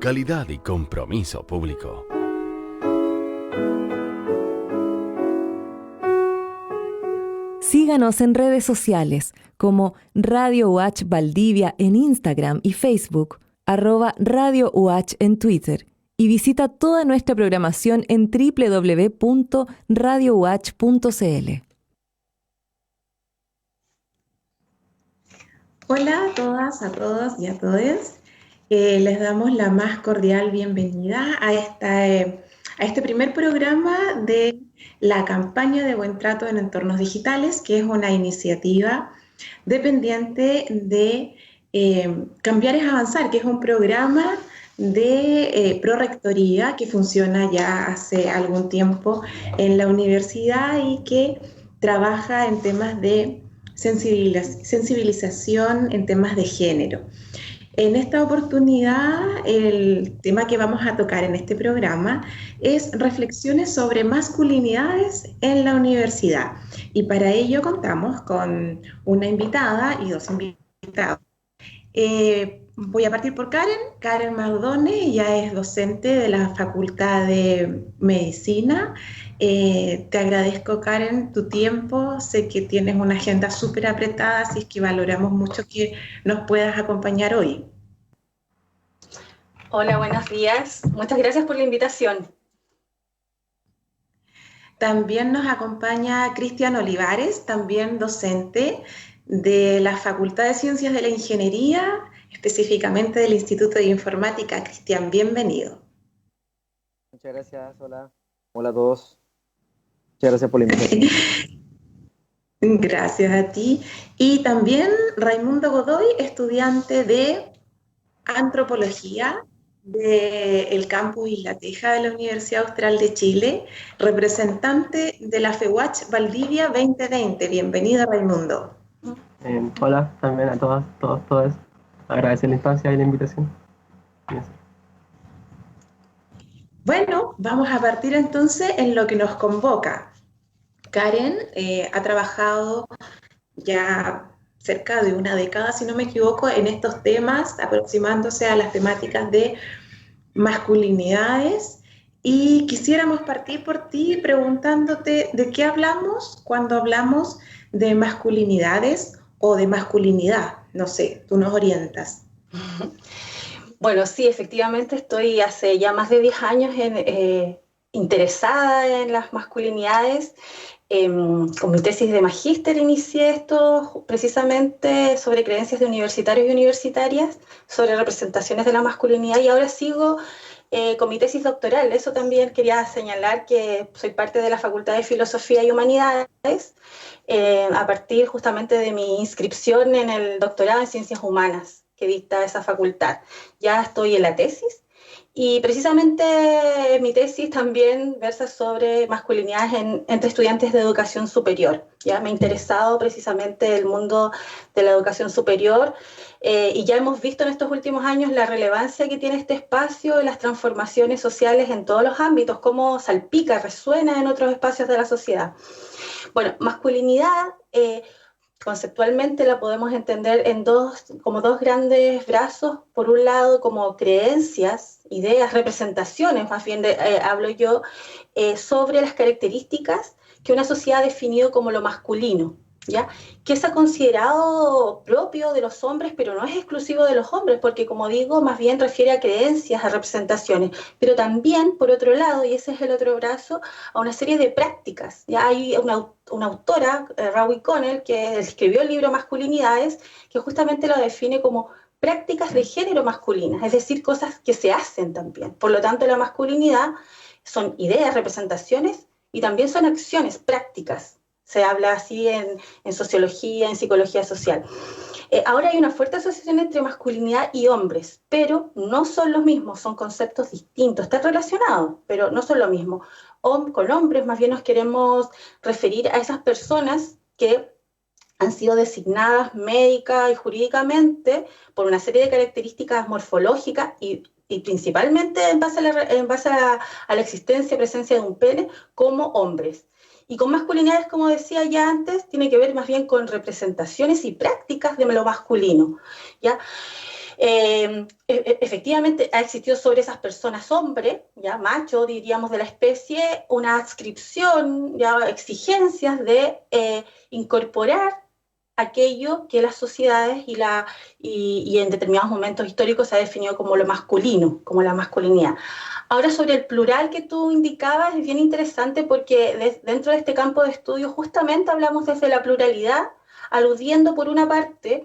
calidad y compromiso público. Síganos en redes sociales como Radio UH Valdivia en Instagram y Facebook, @Radio UH en Twitter, y visita toda nuestra programación en www.radiouh.cl. Hola a todas, a todos y a todes. Les damos la más cordial bienvenida a este primer programa de la campaña de Buen Trato en Entornos Digitales, que es una iniciativa dependiente de Cambiar es Avanzar, que es un programa de prorrectoría que funciona ya hace algún tiempo en la universidad y que trabaja en temas de sensibilización en temas de género. En esta oportunidad, el tema que vamos a tocar en este programa es reflexiones sobre masculinidades en la universidad. Y para ello contamos con una invitada y dos invitados. Voy a partir por Karen Mardone. Ella es docente de la Facultad de Medicina. Te agradezco, Karen, tu tiempo. Sé que tienes una agenda súper apretada, así es que valoramos mucho que nos puedas acompañar hoy. Hola, buenos días. Muchas gracias por la invitación. También nos acompaña Cristian Olivares, también docente de la Facultad de Ciencias de la Ingeniería, específicamente del Instituto de Informática. Cristian, bienvenido. Muchas gracias, hola. Hola a todos. Muchas gracias por la invitación. Gracias a ti. Y también Raimundo Godoy, estudiante de Antropología del campus Isla Teja de la Universidad Austral de Chile, representante de la FEUACH Valdivia 2020. Bienvenido, Raimundo. Hola también a todas. Agradecer la instancia y la invitación. Bueno, vamos a partir entonces en lo que nos convoca. Karen ha trabajado ya cerca de una década, si no me equivoco, en estos temas, aproximándose a las temáticas de masculinidades, y quisiéramos partir por ti preguntándote de qué hablamos cuando hablamos de masculinidades o de masculinidad. No sé, tú nos orientas. Bueno, sí, efectivamente estoy hace ya más de 10 años interesada en las masculinidades. Con mi tesis de magíster inicié esto precisamente sobre creencias de universitarios y universitarias, sobre representaciones de la masculinidad, y ahora sigo con mi tesis doctoral. Eso también quería señalar, que soy parte de la Facultad de Filosofía y Humanidades, a partir justamente de mi inscripción en el doctorado en Ciencias Humanas que dicta esa facultad. Ya estoy en la tesis. Y precisamente mi tesis también versa sobre masculinidades entre estudiantes de educación superior. Ya me ha interesado precisamente el mundo de la educación superior, y ya hemos visto en estos últimos años la relevancia que tiene este espacio y las transformaciones sociales en todos los ámbitos, cómo salpica, resuena en otros espacios de la sociedad. Bueno, masculinidad conceptualmente la podemos entender como dos grandes brazos. Por un lado, como creencias, ideas, representaciones, más bien hablo yo, sobre las características que una sociedad ha definido como lo masculino, ¿ya? Que se ha considerado propio de los hombres, pero no es exclusivo de los hombres, porque, como digo, más bien refiere a creencias, a representaciones, pero también, por otro lado, y ese es el otro brazo, a una serie de prácticas. Ya hay una autora, Rawi Connell, que escribió el libro Masculinidades, que justamente lo define como prácticas de género masculinas, es decir, cosas que se hacen también. Por lo tanto, la masculinidad son ideas, representaciones, y también son acciones, prácticas. Se habla así en sociología, en psicología social. Ahora hay una fuerte asociación entre masculinidad y hombres, pero no son los mismos, son conceptos distintos, están relacionados, pero no son lo mismo. Con hombres más bien nos queremos referir a esas personas que han sido designadas médica y jurídicamente por una serie de características morfológicas y principalmente en base a la existencia, presencia de un pene, como hombres. Y con masculinidades, como decía ya antes, tiene que ver más bien con representaciones y prácticas de lo masculino, ¿ya? Efectivamente ha existido sobre esas personas hombre, ya macho, diríamos, de la especie, una adscripción, ya exigencias de incorporar aquello que las sociedades y en determinados momentos históricos se ha definido como lo masculino, como la masculinidad. Ahora, sobre el plural que tú indicabas, es bien interesante porque dentro de este campo de estudio justamente hablamos desde la pluralidad, aludiendo por una parte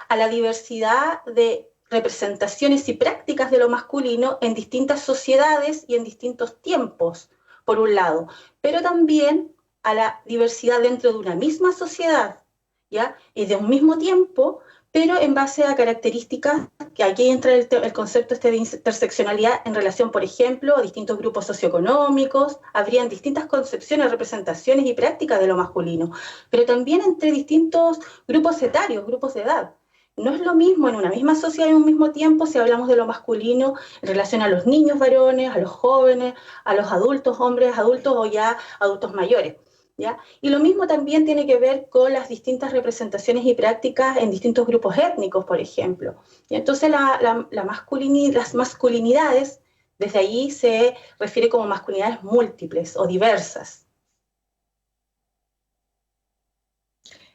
a la diversidad de representaciones y prácticas de lo masculino en distintas sociedades y en distintos tiempos, por un lado, pero también a la diversidad dentro de una misma sociedad, ¿ya? Y de un mismo tiempo, pero en base a características, que aquí entra el concepto de interseccionalidad en relación, por ejemplo, a distintos grupos socioeconómicos, habrían distintas concepciones, representaciones y prácticas de lo masculino, pero también entre distintos grupos etarios, grupos de edad. No es lo mismo en una misma sociedad y en un mismo tiempo si hablamos de lo masculino en relación a los niños varones, a los jóvenes, a los adultos, hombres adultos o ya adultos mayores, ¿ya? Y lo mismo también tiene que ver con las distintas representaciones y prácticas en distintos grupos étnicos, por ejemplo. Y entonces las masculinidades, desde allí se refiere como masculinidades múltiples o diversas.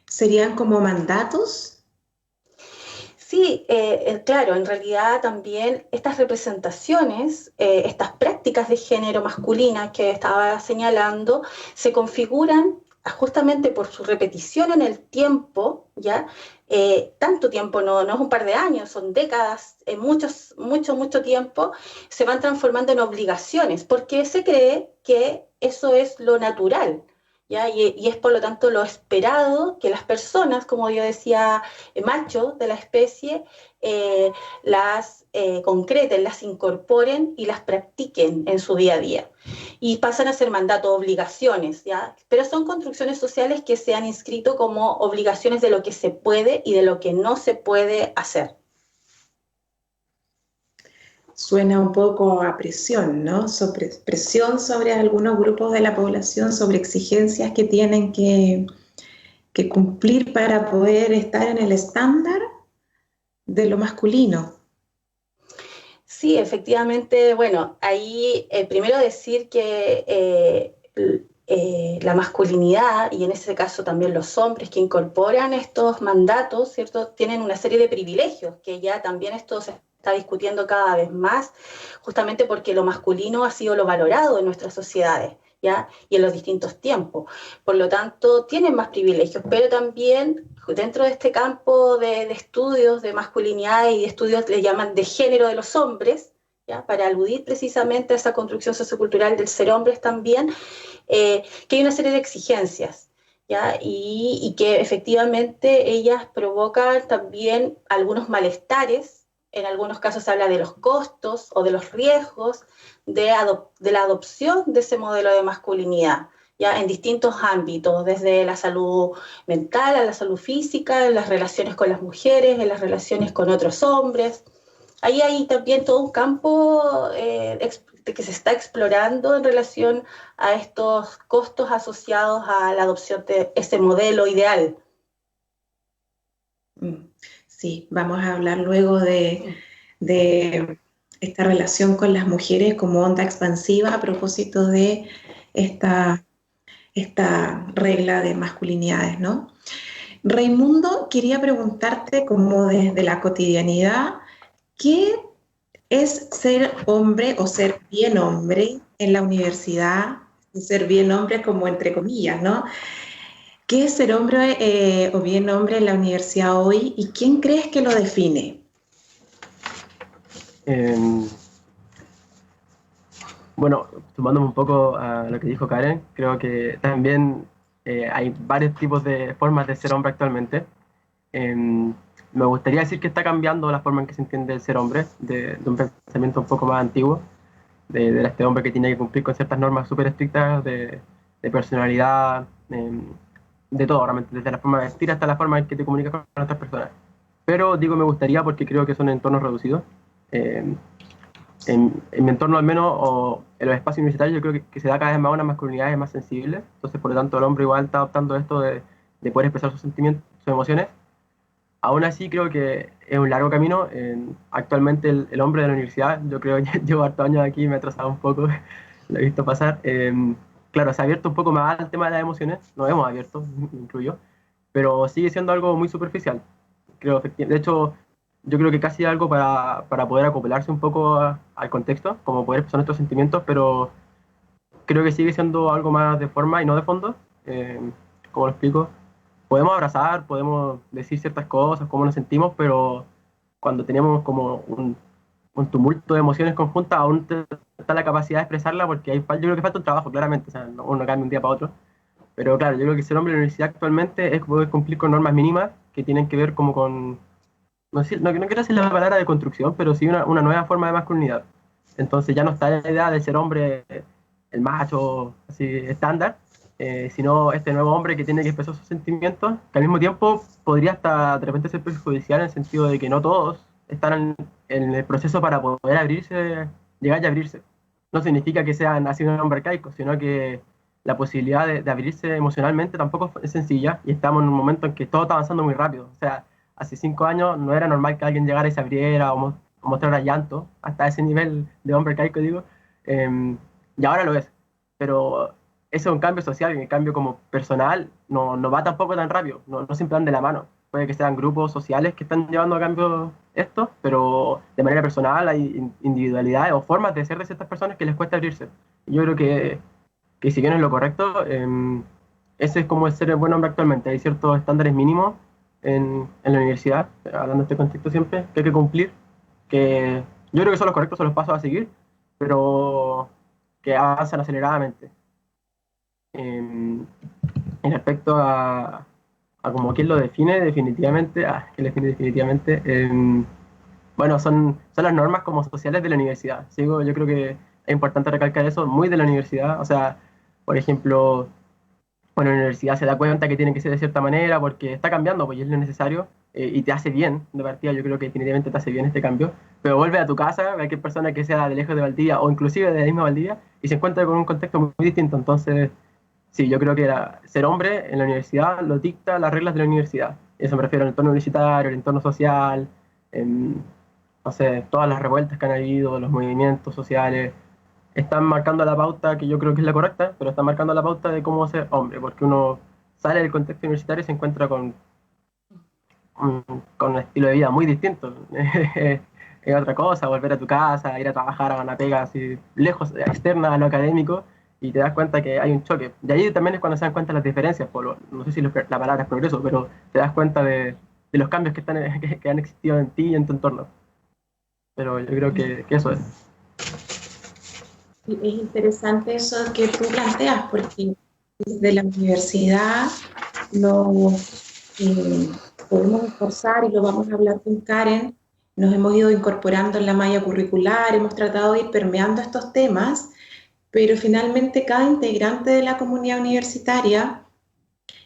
¿Serían como mandatos? Sí, claro, en realidad también estas representaciones, estas prácticas de género masculina que estaba señalando, se configuran justamente por su repetición en el tiempo, ¿ya? Tanto tiempo, no es un par de años, son décadas, mucho tiempo, se van transformando en obligaciones, porque se cree que eso es lo natural, ¿ya? Y es por lo tanto lo esperado que las personas, como yo decía, machos de la especie, las concreten, las incorporen y las practiquen en su día a día. Y pasan a ser mandatos, obligaciones, ¿ya? Pero son construcciones sociales que se han inscrito como obligaciones de lo que se puede y de lo que no se puede hacer. Suena un poco a presión, ¿no? Presión sobre algunos grupos de la población, sobre exigencias que tienen que cumplir para poder estar en el estándar de lo masculino. Sí, efectivamente, bueno, ahí primero decir que la masculinidad, y en ese caso también los hombres que incorporan estos mandatos, ¿cierto?, tienen una serie de privilegios, que ya también esto se está discutiendo cada vez más, justamente porque lo masculino ha sido lo valorado en nuestras sociedades, ¿ya? Y en los distintos tiempos. Por lo tanto, tienen más privilegios, pero también dentro de este campo de estudios de masculinidad y de estudios le llaman de género de los hombres, ¿ya? Para aludir precisamente a esa construcción sociocultural del ser hombres también, que hay una serie de exigencias, ¿ya? Y que efectivamente ellas provocan también algunos malestares. En algunos casos se habla de los costos o de los riesgos de la adopción de ese modelo de masculinidad, ya en distintos ámbitos, desde la salud mental a la salud física, en las relaciones con las mujeres, en las relaciones con otros hombres. Ahí hay también todo un campo que se está explorando en relación a estos costos asociados a la adopción de ese modelo ideal. Sí, vamos a hablar luego de esta relación con las mujeres como onda expansiva a propósito de esta regla de masculinidades, ¿no? Raimundo, quería preguntarte como desde la cotidianidad, ¿qué es ser hombre o ser bien hombre en la universidad? Ser bien hombre como entre comillas, ¿no? ¿Qué es ser hombre o bien hombre en la universidad hoy y quién crees que lo define? Bueno, sumándome un poco a lo que dijo Karen, creo que también hay varios tipos de formas de ser hombre actualmente. Me gustaría decir que está cambiando la forma en que se entiende el ser hombre, de un pensamiento un poco más antiguo, de este hombre que tiene que cumplir con ciertas normas súper estrictas de personalidad, de todo, realmente, desde la forma de vestir hasta la forma en que te comunicas con otras personas. Pero digo me gustaría porque creo que son entornos reducidos. En mi entorno al menos, o en los espacios universitarios, yo creo que se da cada vez más una masculinidad más sensible. Entonces, por lo tanto, el hombre igual está adoptando esto de poder expresar sus sentimientos, sus emociones. Aún así creo que es un largo camino. Actualmente el hombre de la universidad, yo creo que llevo hartos años aquí, me he atrasado un poco, lo he visto pasar. Claro, se ha abierto un poco más al tema de las emociones, nos hemos abierto, me incluyo, pero sigue siendo algo muy superficial. Creo, de hecho, yo creo que casi algo para poder acoplarse un poco al contexto, como poder expresar nuestros sentimientos, pero creo que sigue siendo algo más de forma y no de fondo. ¿Cómo lo explico? Podemos abrazar, podemos decir ciertas cosas, cómo nos sentimos, pero cuando tenemos como un tumulto de emociones conjuntas, aún está la capacidad de expresarla, porque yo creo que falta un trabajo, claramente, o sea, uno cambia un día para otro. Pero claro, yo creo que ser hombre en la universidad actualmente es poder cumplir con normas mínimas que tienen que ver como con, no quiero decir la palabra de construcción, pero sí una nueva forma de masculinidad. Entonces ya no está la idea de ser hombre, el macho, así, estándar, sino este nuevo hombre que tiene que expresar sus sentimientos, que al mismo tiempo podría hasta de repente ser perjudicial en el sentido de que no todos están en el proceso para poder abrirse, llegar y abrirse. No significa que sean así un hombre arcaico, sino que la posibilidad de abrirse emocionalmente tampoco es sencilla, y estamos en un momento en que todo está avanzando muy rápido. O sea, hace 5 años no era normal que alguien llegara y se abriera o mostrara llanto, hasta ese nivel de hombre arcaico, digo, y ahora lo es. Pero eso es un cambio social, y el cambio como personal no va tampoco tan rápido, no siempre van de la mano. Puede que sean grupos sociales que están llevando a cambio esto, pero de manera personal hay individualidades o formas de ser de ciertas personas que les cuesta abrirse. Y yo creo que si bien es lo correcto, ese es como el ser el buen hombre actualmente. Hay ciertos estándares mínimos en la universidad, hablando de este contexto siempre, que hay que cumplir, que yo creo que son los correctos, son los pasos a seguir, pero que avanzan aceleradamente. En respecto a como quién lo define, definitivamente, ¿quién lo define definitivamente? Bueno, son las normas como sociales de la universidad. Yo creo que es importante recalcar eso, muy de la universidad. O sea, por ejemplo, bueno, la universidad se da cuenta que tiene que ser de cierta manera porque está cambiando, pues y es lo necesario, y te hace bien de partida. Yo creo que definitivamente te hace bien este cambio, pero vuelve a tu casa, cualquier persona que sea de lejos de Valdivia o inclusive de la misma Valdivia, y se encuentra con un contexto muy distinto. Entonces, sí, yo creo que ser hombre en la universidad lo dicta las reglas de la universidad. Eso me refiero al entorno universitario, el entorno social, no sé, todas las revueltas que han habido, los movimientos sociales, están marcando la pauta que yo creo que es la correcta, pero están marcando la pauta de cómo ser hombre, porque uno sale del contexto universitario y se encuentra con un estilo de vida muy distinto. Es otra cosa, volver a tu casa, ir a trabajar a una pega así lejos, externa a lo académico, y te das cuenta que hay un choque. De ahí también es cuando se dan cuenta las diferencias, no sé si la palabra es progreso, pero te das cuenta de los cambios que han existido en ti y en tu entorno. Pero yo creo que eso es. Es interesante eso que tú planteas, porque desde la universidad nos podemos esforzar, y lo vamos a hablar con Karen, nos hemos ido incorporando en la malla curricular, hemos tratado de ir permeando estos temas, pero finalmente cada integrante de la comunidad universitaria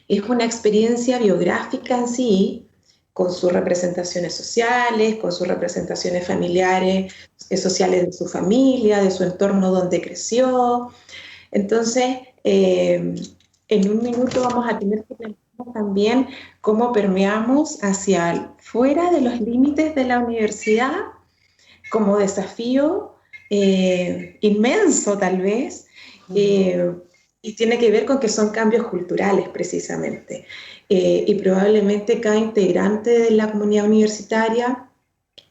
es una experiencia biográfica en sí, con sus representaciones sociales, con sus representaciones familiares, sociales de su familia, de su entorno donde creció. Entonces, en un minuto vamos a tener que pensar también cómo permeamos hacia fuera de los límites de la universidad como desafío inmenso tal vez, y tiene que ver con que son cambios culturales precisamente. Y probablemente cada integrante de la comunidad universitaria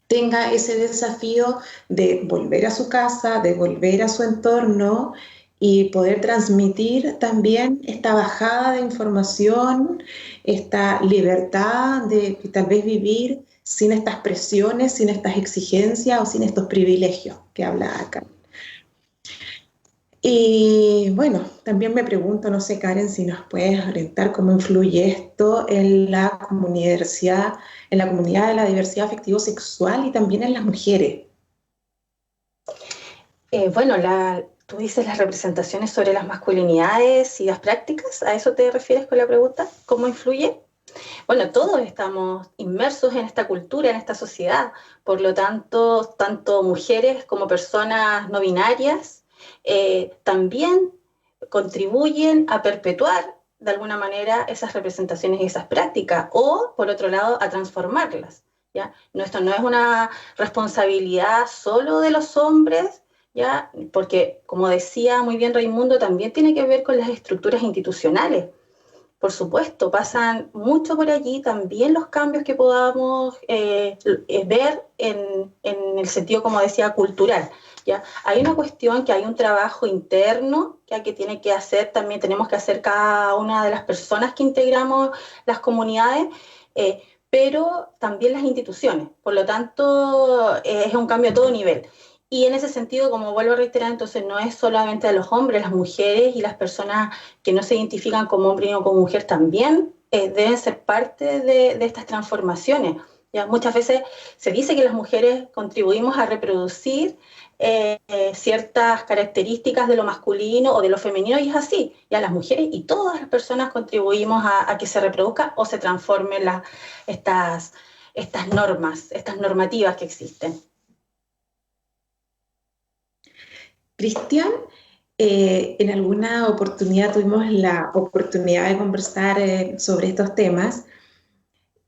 tenga ese desafío de volver a su casa, de volver a su entorno y poder transmitir también esta bajada de información, esta libertad de tal vez vivir sin estas presiones, sin estas exigencias o sin estos privilegios que habla acá. Y bueno, también me pregunto, no sé, Karen, si nos puedes orientar cómo influye esto en la universidad, en la comunidad de la diversidad afectivo-sexual y también en las mujeres. Bueno, tú dices las representaciones sobre las masculinidades y las prácticas, ¿a eso te refieres con la pregunta? ¿Cómo influye? Bueno, todos estamos inmersos en esta cultura, en esta sociedad, por lo tanto, tanto mujeres como personas no binarias también contribuyen a perpetuar de alguna manera esas representaciones y esas prácticas, o por otro lado a transformarlas, ¿ya? No, esto no es una responsabilidad solo de los hombres, ¿ya? Porque como decía muy bien Raimundo, también tiene que ver con las estructuras institucionales. Por supuesto, pasan mucho por allí también los cambios que podamos ver en el sentido, como decía, cultural. ¿Ya? Hay una cuestión que hay un trabajo interno que tiene que hacer, también tenemos que hacer cada una de las personas que integramos las comunidades, pero también las instituciones. Por lo tanto, es un cambio a todo nivel. Y en ese sentido, como vuelvo a reiterar, entonces no es solamente a los hombres, las mujeres y las personas que no se identifican como hombre ni como mujer también deben ser parte de estas transformaciones. ¿Ya? Muchas veces se dice que las mujeres contribuimos a reproducir ciertas características de lo masculino o de lo femenino, y es así. Ya las mujeres y todas las personas contribuimos a que se reproduzca o se transformen estas normas, estas normativas que existen. Cristian, en alguna oportunidad tuvimos la oportunidad de conversar sobre estos temas,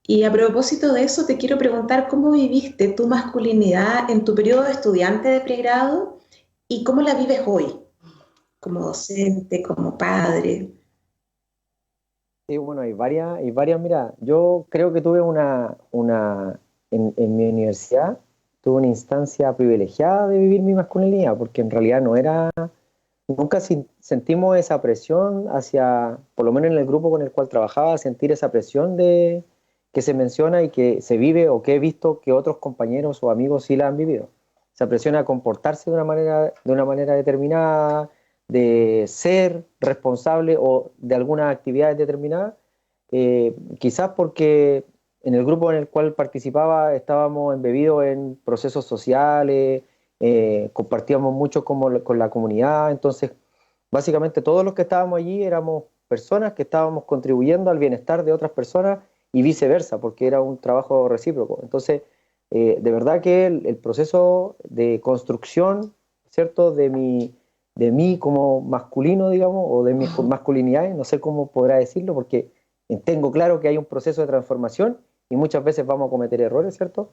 y a propósito de eso te quiero preguntar cómo viviste tu masculinidad en tu periodo de estudiante de pregrado y cómo la vives hoy, como docente, como padre. Sí, bueno, hay varias, mira, yo creo que tuve en mi universidad, tuve una instancia privilegiada de vivir mi masculinidad, porque en realidad nunca sentimos esa presión hacia, por lo menos en el grupo con el cual trabajaba, sentir esa presión que se menciona y que se vive, o que he visto que otros compañeros o amigos sí la han vivido. Esa presión a comportarse de una manera determinada, de ser responsable o de algunas actividades determinadas, quizás porque en el grupo en el cual participaba estábamos embebidos en procesos sociales, compartíamos mucho con la comunidad, entonces básicamente todos los que estábamos allí éramos personas que estábamos contribuyendo al bienestar de otras personas y viceversa, porque era un trabajo recíproco. Entonces, de verdad que el proceso de construcción, ¿cierto?, de mí como masculino, digamos, o de mis masculinidades, no sé cómo podrá decirlo, porque tengo claro que hay un proceso de transformación y muchas veces vamos a cometer errores, ¿cierto?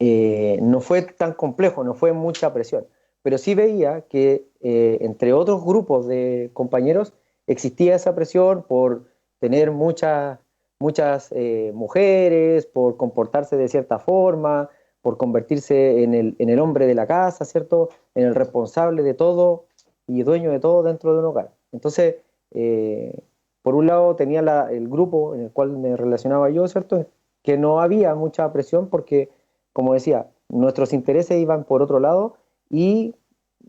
No fue tan complejo, no fue mucha presión, pero sí veía que entre otros grupos de compañeros existía esa presión por tener muchas mujeres, por comportarse de cierta forma, por convertirse en el hombre de la casa, ¿cierto? En el responsable de todo y dueño de todo dentro de un hogar. Entonces, por un lado tenía el grupo en el cual me relacionaba yo, ¿cierto? Que no había mucha presión porque, como decía, nuestros intereses iban por otro lado y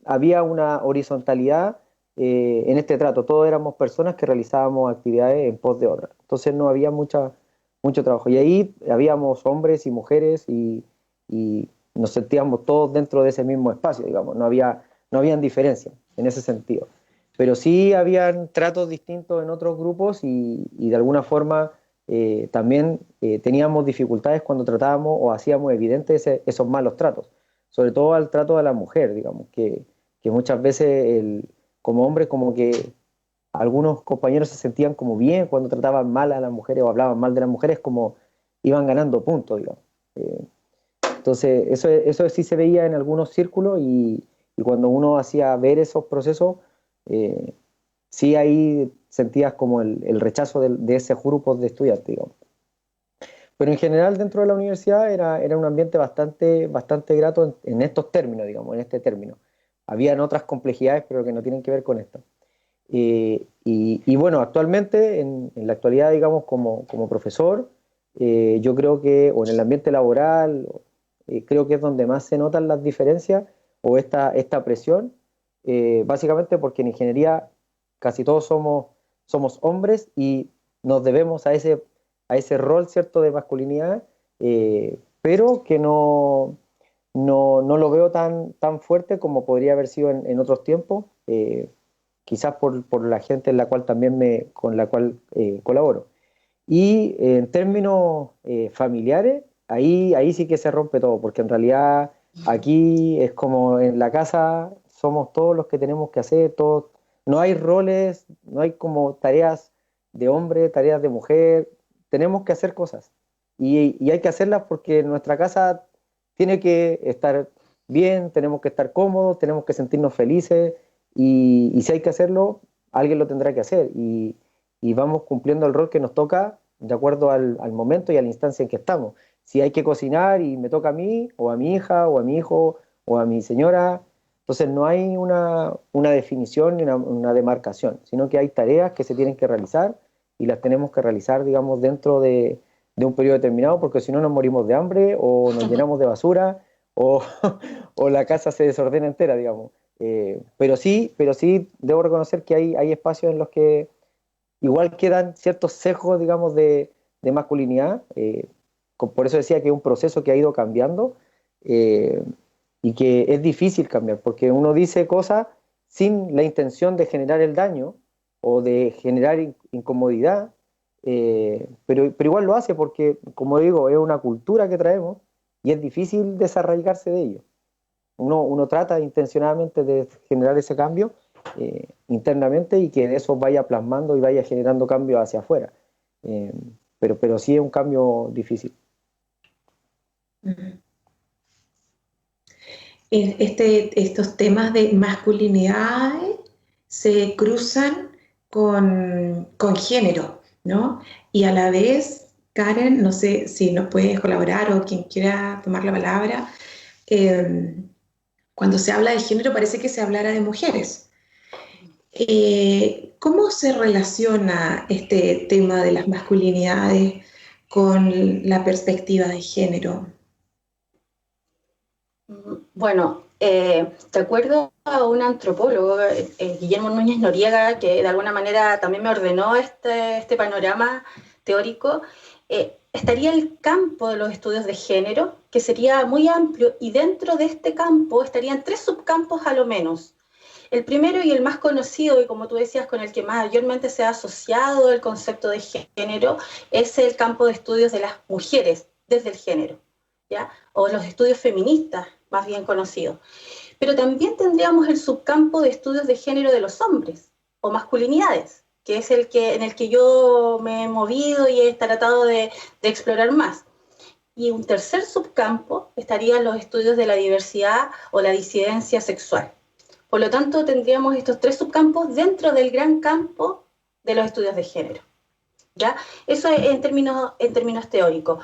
había una horizontalidad en este trato. Todos éramos personas que realizábamos actividades en pos de otras. Entonces no había mucho trabajo. Y ahí habíamos hombres y mujeres y nos sentíamos todos dentro de ese mismo espacio, digamos. No habían diferencias en ese sentido. Pero sí habían tratos distintos en otros grupos y de alguna forma también teníamos dificultades cuando tratábamos o hacíamos evidentes esos malos tratos. Sobre todo al trato de la mujer, digamos, que muchas veces como hombre, como que algunos compañeros se sentían como bien cuando trataban mal a las mujeres o hablaban mal de las mujeres, como iban ganando puntos, digamos. Entonces, eso sí se veía en algunos círculos y cuando uno hacía ver esos procesos, sí ahí sentías como el rechazo de ese grupo de estudiantes, digamos. Pero en general dentro de la universidad era un ambiente bastante grato en estos términos, digamos, en este término. Habían otras complejidades, pero que no tienen que ver con esto. Y bueno, actualmente, en la actualidad, digamos, como profesor, yo creo que, o en el ambiente laboral, creo que es donde más se notan las diferencias o esta presión, básicamente porque en ingeniería casi todos somos hombres y nos debemos a ese rol, ¿cierto?, de masculinidad, pero que no lo veo tan fuerte como podría haber sido en otros tiempos, quizás por la gente con la cual colaboro. Y en términos familiares, ahí sí que se rompe todo, porque en realidad aquí es como en la casa somos todos los que tenemos que hacer, todos no hay roles, no hay como tareas de hombre, tareas de mujer, tenemos que hacer cosas y hay que hacerlas porque nuestra casa tiene que estar bien, tenemos que estar cómodos, tenemos que sentirnos felices y si hay que hacerlo, alguien lo tendrá que hacer y vamos cumpliendo el rol que nos toca de acuerdo al momento y a la instancia en que estamos. Si hay que cocinar y me toca a mí, o a mi hija, o a mi hijo, o a mi señora, entonces no hay una definición ni una demarcación, sino que hay tareas que se tienen que realizar y las tenemos que realizar, digamos, dentro de un periodo determinado, porque si no nos morimos de hambre o nos llenamos de basura o, o la casa se desordena entera, digamos. Pero sí debo reconocer que hay espacios en los que igual quedan ciertos sesgos, digamos, de masculinidad. Por eso decía que es un proceso que ha ido cambiando y que es difícil cambiar, porque uno dice cosas sin la intención de generar el daño o de generar incomodidad, pero igual lo hace porque, como digo, es una cultura que traemos y es difícil desarraigarse de ello. Uno trata intencionadamente de generar ese cambio internamente y que eso vaya plasmando y vaya generando cambios hacia afuera. Pero sí es un cambio difícil. Estos temas de masculinidades se cruzan con género, ¿no? Y a la vez, Karen, no sé si nos puedes colaborar o quien quiera tomar la palabra, cuando se habla de género parece que se hablara de mujeres. ¿Cómo se relaciona este tema de las masculinidades con la perspectiva de género? Bueno, de acuerdo a un antropólogo, Guillermo Núñez Noriega, que de alguna manera también me ordenó este panorama teórico, estaría el campo de los estudios de género, que sería muy amplio, y dentro de este campo estarían 3 subcampos a lo menos. El primero y el más conocido, y como tú decías, con el que mayormente se ha asociado el concepto de género, es el campo de estudios de las mujeres desde el género, ¿ya? O los estudios feministas, más bien conocidos. Pero también tendríamos el subcampo de estudios de género de los hombres, o masculinidades, que es en el que yo me he movido y he tratado de explorar más. Y un tercer subcampo estarían los estudios de la diversidad o la disidencia sexual. Por lo tanto, tendríamos estos 3 subcampos dentro del gran campo de los estudios de género, ¿ya? Eso en términos teóricos.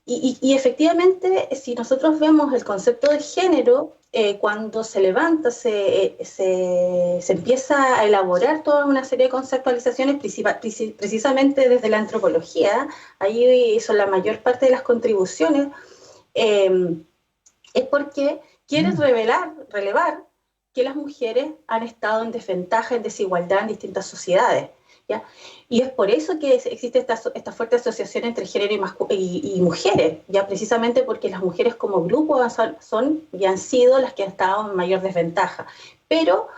Y efectivamente, si nosotros vemos el concepto de género, cuando se levanta, se empieza a elaborar toda una serie de conceptualizaciones, precisamente desde la antropología, ahí son la mayor parte de las contribuciones, es porque quieren relevar que las mujeres han estado en desventaja, en desigualdad en distintas sociedades, ¿ya? Y es por eso que existe esta fuerte asociación entre género y mujeres, ya precisamente porque las mujeres como grupo son y han sido las que han estado en mayor desventaja. Pero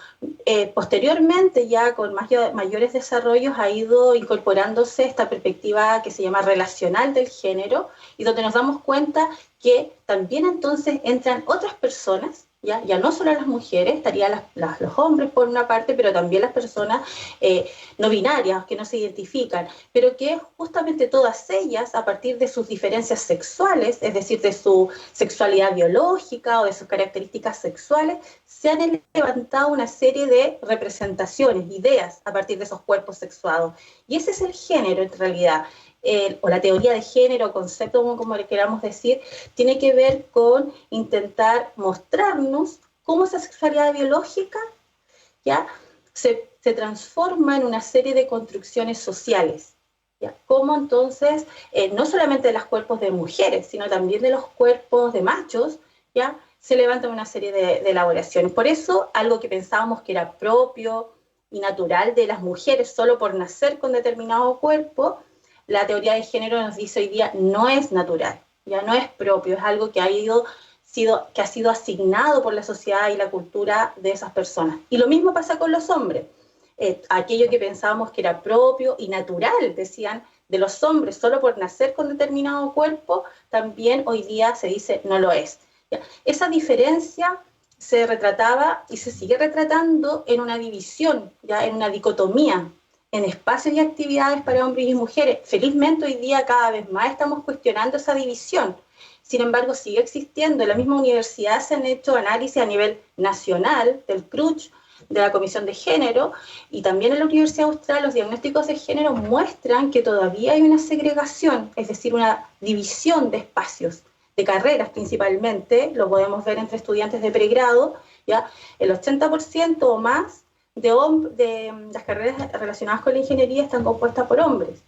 posteriormente, ya con mayores desarrollos, ha ido incorporándose esta perspectiva que se llama relacional del género, y donde nos damos cuenta que también entonces entran otras personas, ya no solo las mujeres, estarían los hombres por una parte, pero también las personas no binarias, que no se identifican, pero que justamente todas ellas, a partir de sus diferencias sexuales, es decir, de su sexualidad biológica o de sus características sexuales, se han levantado una serie de representaciones, ideas a partir de esos cuerpos sexuados. Y ese es el género en realidad. O la teoría de género, concepto como le queramos decir, tiene que ver con intentar mostrarnos cómo esa sexualidad biológica ya se transforma en una serie de construcciones sociales, ¿ya? Cómo entonces, no solamente de los cuerpos de mujeres, sino también de los cuerpos de machos, ya se levanta una serie de elaboraciones. Por eso, algo que pensábamos que era propio y natural de las mujeres solo por nacer con determinado cuerpo, la teoría de género nos dice hoy día no es natural, ya no es propio, es algo que ha sido asignado por la sociedad y la cultura de esas personas. Y lo mismo pasa con los hombres. Aquello que pensábamos que era propio y natural, decían, de los hombres solo por nacer con determinado cuerpo, también hoy día se dice no lo es. ¿Ya? Esa diferencia se retrataba y se sigue retratando en una división, ya en una dicotomía, en espacios y actividades para hombres y mujeres. Felizmente hoy día cada vez más estamos cuestionando esa división. Sin embargo, sigue existiendo. En la misma universidad se han hecho análisis a nivel nacional del CRUCH, de la Comisión de Género, y también en la Universidad Austral los diagnósticos de género muestran que todavía hay una segregación, es decir, una división de espacios, de carreras principalmente, lo podemos ver entre estudiantes de pregrado, ¿ya? El 80% o más de las carreras relacionadas con la ingeniería están compuestas por hombres,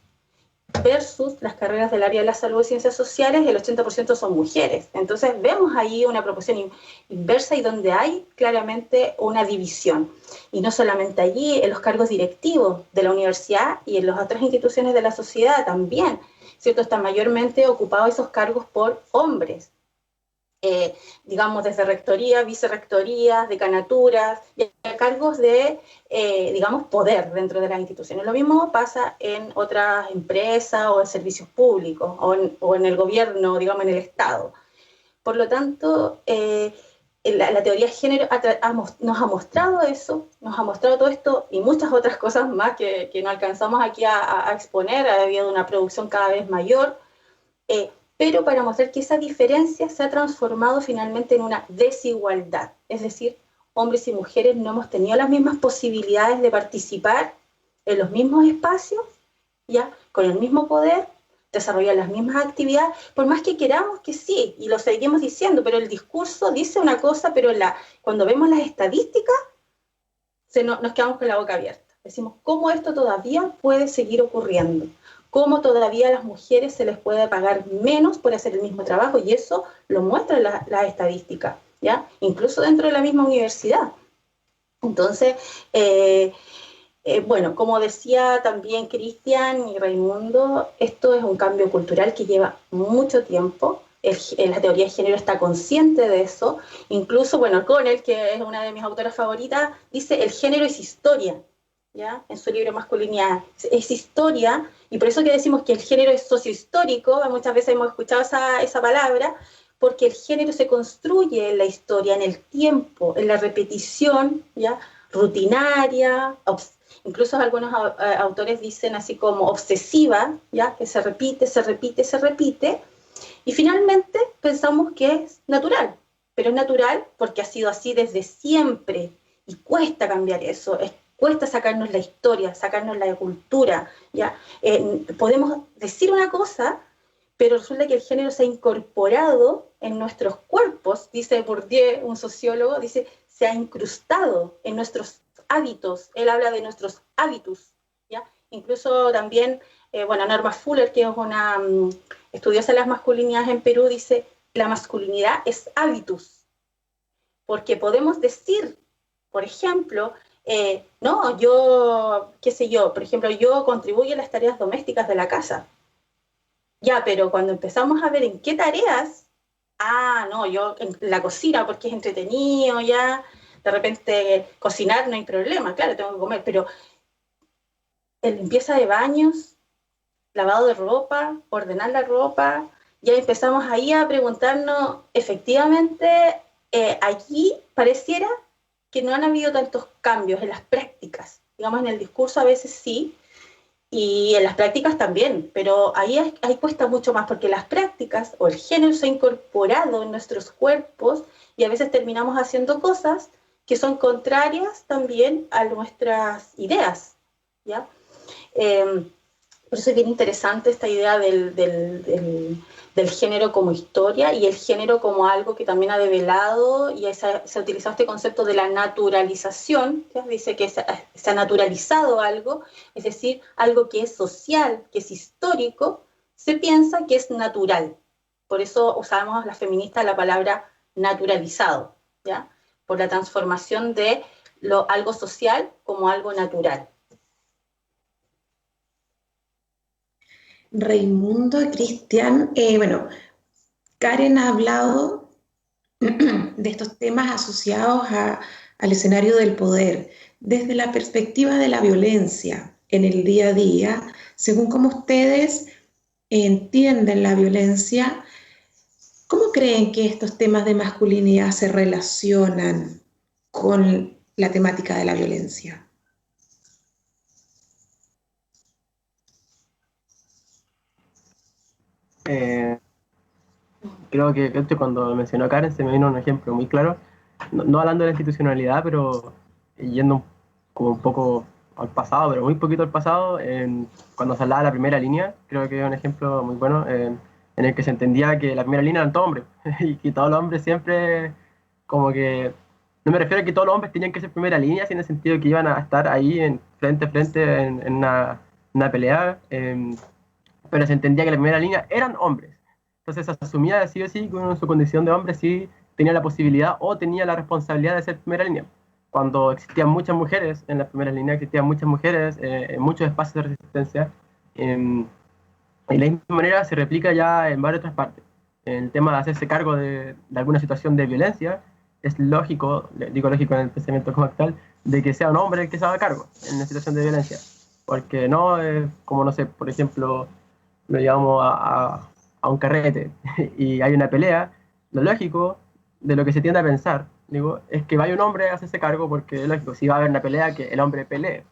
versus las carreras del área de la salud y ciencias sociales, el 80% son mujeres. Entonces vemos ahí una proporción inversa y donde hay claramente una división. Y no solamente allí, en los cargos directivos de la universidad y en las otras instituciones de la sociedad también, ¿cierto? Están mayormente ocupados esos cargos por hombres. Digamos, desde rectoría, vicerrectorías, decanaturas, y cargos de, digamos, poder dentro de las instituciones. Lo mismo pasa en otras empresas o en servicios públicos o en el gobierno, digamos, en el Estado. Por lo tanto, la teoría de género nos ha mostrado eso, nos ha mostrado todo esto y muchas otras cosas más que no alcanzamos aquí a exponer, ha habido una producción cada vez mayor, pero para mostrar que esa diferencia se ha transformado finalmente en una desigualdad. Es decir, hombres y mujeres no hemos tenido las mismas posibilidades de participar en los mismos espacios, ya, con el mismo poder, desarrollar las mismas actividades, por más que queramos que sí, y lo seguimos diciendo, pero el discurso dice una cosa, pero cuando vemos las estadísticas, nos quedamos con la boca abierta. Decimos, ¿cómo esto todavía puede seguir ocurriendo? ¿Cómo todavía a las mujeres se les puede pagar menos por hacer el mismo trabajo? Y eso lo muestran las estadísticas, ¿ya? Incluso dentro de la misma universidad. Entonces, bueno, como decía también Cristian y Raimundo, esto es un cambio cultural que lleva mucho tiempo. La teoría de género está consciente de eso. Incluso, bueno, Connell, que es una de mis autoras favoritas, dice, el género es historia, ¿ya? En su libro Masculinidad. Es historia, y por eso que decimos que el género es sociohistórico, muchas veces hemos escuchado esa palabra, porque el género se construye en la historia, en el tiempo, en la repetición, ¿ya? Rutinaria, incluso algunos autores dicen así como obsesiva, ¿ya? Que se repite, se repite, se repite, y finalmente pensamos que es natural, pero es natural porque ha sido así desde siempre, y cuesta cambiar eso, cuesta sacarnos la historia, sacarnos la cultura, ¿ya? Podemos decir una cosa, pero resulta que el género se ha incorporado en nuestros cuerpos, dice Bourdieu, un sociólogo, dice, se ha incrustado en nuestros hábitos, él habla de nuestros hábitos, ¿ya? Incluso también, bueno, Norma Fuller, que es una estudiosa de las masculinidades en Perú, dice, la masculinidad es hábitus, porque podemos decir, por ejemplo, no, yo, qué sé yo, por ejemplo, yo contribuyo a las tareas domésticas de la casa. Ya, pero cuando empezamos a ver en qué tareas, no, yo en la cocina porque es entretenido, ya, de repente cocinar no hay problema, claro, tengo que comer, pero en limpieza de baños, lavado de ropa, ordenar la ropa, ya empezamos ahí a preguntarnos, efectivamente, allí pareciera que no han habido tantos cambios en las prácticas. Digamos, en el discurso a veces sí, y en las prácticas también, pero ahí cuesta mucho más, porque las prácticas o el género se ha incorporado en nuestros cuerpos y a veces terminamos haciendo cosas que son contrarias también a nuestras ideas, ¿ya? Por eso es bien interesante esta idea del género como historia y el género como algo que también ha develado y se ha utilizado este concepto de la naturalización, ¿sí? Dice que se ha naturalizado algo, es decir, algo que es social, que es histórico, se piensa que es natural. Por eso usamos las feministas la palabra naturalizado, ¿ya? Por la transformación de algo social como algo natural. Raimundo, Cristian, bueno, Karen ha hablado de estos temas asociados al escenario del poder, desde la perspectiva de la violencia en el día a día, según cómo ustedes entienden la violencia, ¿Cómo creen que estos temas de masculinidad se relacionan con la temática de la violencia? Eh, Creo que cuando mencionó a Karen se me vino un ejemplo muy claro, no hablando de la institucionalidad, pero yendo como un poco al pasado, pero muy poquito al pasado, cuando se hablaba de la primera línea, creo que es un ejemplo muy bueno, en el que se entendía que la primera línea eran todos hombres, y que todos los hombres siempre, como que, no me refiero a que todos los hombres tenían que ser primera línea, sino en el sentido que iban a estar ahí frente a frente en una pelea, pero se entendía que la primera línea eran hombres. Entonces se asumía sí o sí que uno en su condición de hombre sí tenía la posibilidad o tenía la responsabilidad de ser primera línea. Cuando existían muchas mujeres en la primera línea, existían muchas mujeres en muchos espacios de resistencia, y de la misma manera se replica ya en varias otras partes. El tema de hacerse cargo de alguna situación de violencia, es lógico, digo lógico en el pensamiento como actual, de que sea un hombre el que se haga cargo en una situación de violencia. Porque no es como, no sé, por ejemplo, lo llevamos a un carrete y hay una pelea, lo lógico de lo que se tiende a pensar, digo, es que vaya un hombre a hacerse cargo porque es lógico, si va a haber una pelea, que el hombre pelee.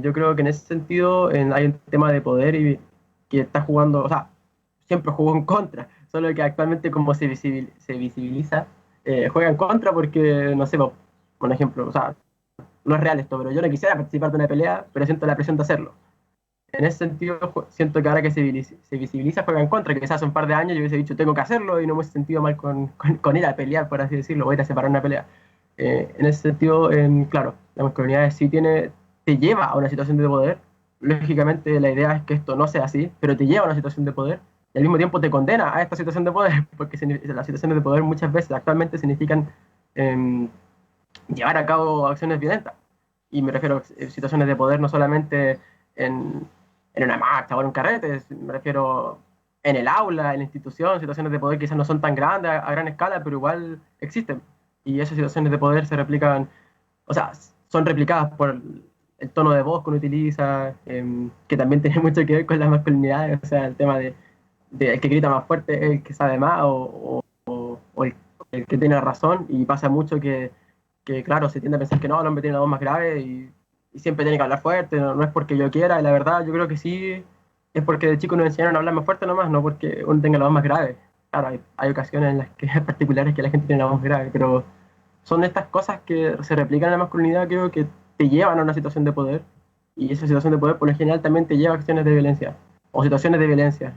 Yo creo que en ese sentido hay un tema de poder y que está jugando, o sea, siempre jugó en contra, solo que actualmente como se visibiliza, juega en contra porque, no sé, por ejemplo, o sea, no es real esto, pero yo no quisiera participar de una pelea, pero siento la presión de hacerlo. En ese sentido, siento que ahora que se visibiliza, juega en contra, que quizás hace un par de años yo hubiese dicho tengo que hacerlo y no me hubiese sentido mal con ir a pelear, por así decirlo, voy a ir a separar una pelea. En ese sentido, claro, la masculinidad sí te lleva a una situación de poder. Lógicamente, la idea es que esto no sea así, pero te lleva a una situación de poder y al mismo tiempo te condena a esta situación de poder, porque las situaciones de poder muchas veces actualmente significan llevar a cabo acciones violentas. Y me refiero a situaciones de poder no solamente en una marcha o en un carrete, me refiero en el aula, en la institución, situaciones de poder quizás no son tan grandes a gran escala, pero igual existen. Y esas situaciones de poder se replican, o sea, son replicadas por el tono de voz que uno utiliza, que también tiene mucho que ver con la masculinidad, o sea, el tema de el que grita más fuerte es el que sabe más o el que tiene razón, y pasa mucho que, claro, se tiende a pensar que no, el hombre tiene la voz más grave y siempre tiene que hablar fuerte, no es porque yo quiera, y la verdad yo creo que sí, es porque de chico nos enseñaron a hablar más fuerte nomás, no porque uno tenga la voz más grave. Claro, hay ocasiones en las que particulares que la gente tiene la voz más grave, pero son estas cosas que se replican en la masculinidad, creo que te llevan a una situación de poder, y esa situación de poder por lo general también te lleva a acciones de violencia, o situaciones de violencia.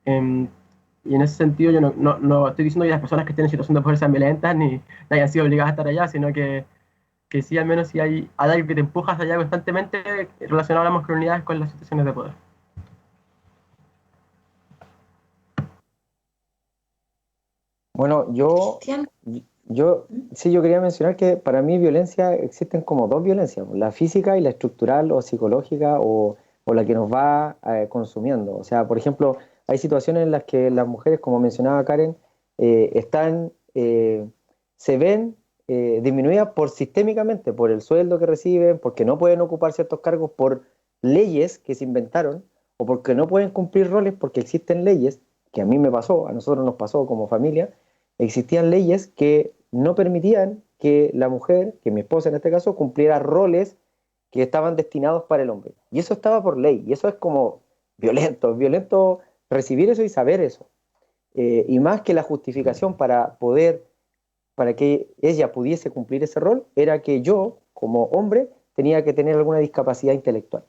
Em, y en ese sentido yo no estoy diciendo que las personas que estén en situación de poder sean violentas, ni hayan sido obligadas a estar allá, sino que sí, al menos si hay algo que te empuja hacia allá constantemente relacionado a las masculinidades con las situaciones de poder. Bueno, Cristian, yo quería mencionar que para mí violencia existen como dos violencias, la física y la estructural o psicológica o la que nos va consumiendo. O sea, por ejemplo, hay situaciones en las que las mujeres, como mencionaba Karen, se ven disminuidas sistémicamente, por el sueldo que reciben, porque no pueden ocupar ciertos cargos por leyes que se inventaron, o porque no pueden cumplir roles porque existen leyes, que a mí me pasó, a nosotros nos pasó como familia, existían leyes que no permitían que la mujer, que mi esposa en este caso, cumpliera roles que estaban destinados para el hombre. Y eso estaba por ley, y eso es como violento, es violento recibir eso y saber eso. Y más que la justificación para que ella pudiese cumplir ese rol, era que yo, como hombre, tenía que tener alguna discapacidad intelectual.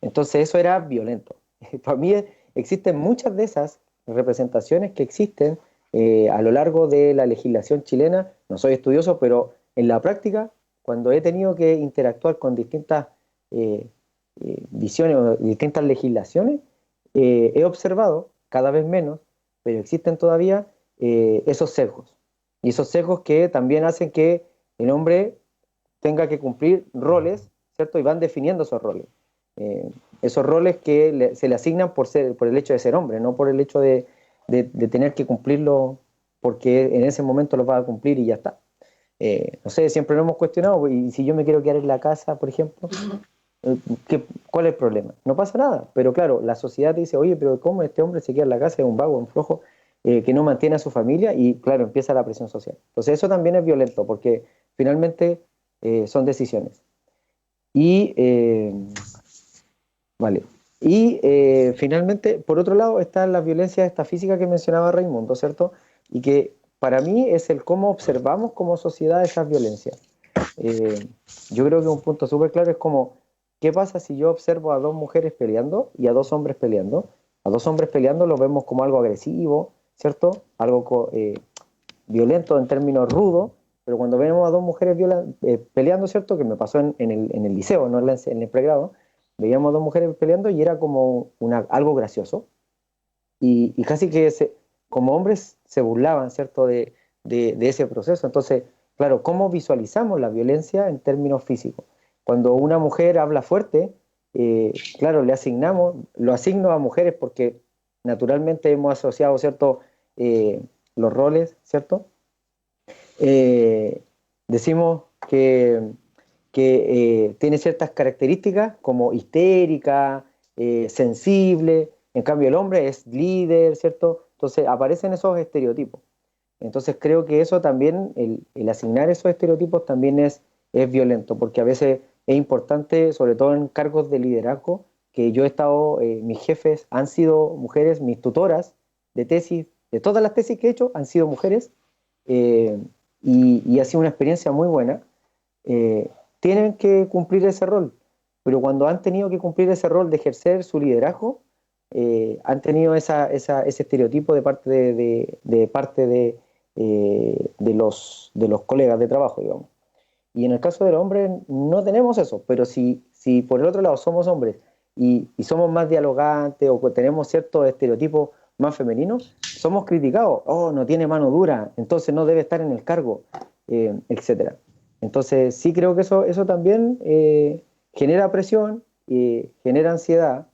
Entonces eso era violento. Para mí existen muchas de esas representaciones que existen a lo largo de la legislación chilena. No soy estudioso, pero en la práctica, cuando he tenido que interactuar con distintas visiones o distintas legislaciones, he observado, cada vez menos, pero existen todavía esos sesgos. Y esos sesgos que también hacen que el hombre tenga que cumplir roles, ¿cierto? Y van definiendo esos roles. Esos roles que se le asignan por el hecho de ser hombre, no por el hecho de tener que cumplirlo porque en ese momento lo va a cumplir y ya está. No sé, siempre lo hemos cuestionado, y si yo me quiero quedar en la casa, por ejemplo, ¿cuál es el problema? No pasa nada, pero claro, la sociedad te dice, oye, pero ¿cómo este hombre se queda en la casa? Es un vago, un flojo. que no mantiene a su familia y, claro, empieza la presión social. Entonces eso también es violento porque finalmente son decisiones. Y, vale. Y finalmente, por otro lado, está la violencia esta física que mencionaba Raimundo, ¿cierto? Y que para mí es el cómo observamos como sociedad esas violencias. Yo creo que un punto súper claro es como, ¿qué pasa si yo observo a dos mujeres peleando y a dos hombres peleando? A dos hombres peleando lo vemos como algo agresivo, ¿cierto? Algo violento en términos rudos, pero cuando vemos a dos mujeres peleando, ¿cierto? Que me pasó en el liceo, no en el pregrado, veíamos a dos mujeres peleando y era como algo gracioso. Y casi que como hombres se burlaban, ¿cierto? De ese proceso. Entonces, claro, ¿cómo visualizamos la violencia en términos físicos? Cuando una mujer habla fuerte, claro, lo asigno a mujeres porque naturalmente hemos asociado, ¿cierto? Los roles, ¿cierto? Decimos que tiene ciertas características como histérica, sensible, en cambio el hombre es líder, ¿cierto? Entonces aparecen esos estereotipos. Entonces creo que eso también, el asignar esos estereotipos también es violento, porque a veces es importante, sobre todo en cargos de liderazgo, que yo he estado, mis jefes han sido mujeres, mis tutoras de tesis, de todas las tesis que he hecho han sido mujeres, y ha sido una experiencia muy buena. Tienen que cumplir ese rol, pero cuando han tenido que cumplir ese rol de ejercer su liderazgo, han tenido ese estereotipo de parte de los colegas de trabajo, digamos. Y en el caso del hombre no tenemos eso, pero si por el otro lado somos hombres y somos más dialogantes o tenemos ciertos estereotipos más femeninos, somos criticados. Oh, no tiene mano dura, entonces no debe estar en el cargo, etcétera. Entonces sí creo que eso también genera presión, genera ansiedad,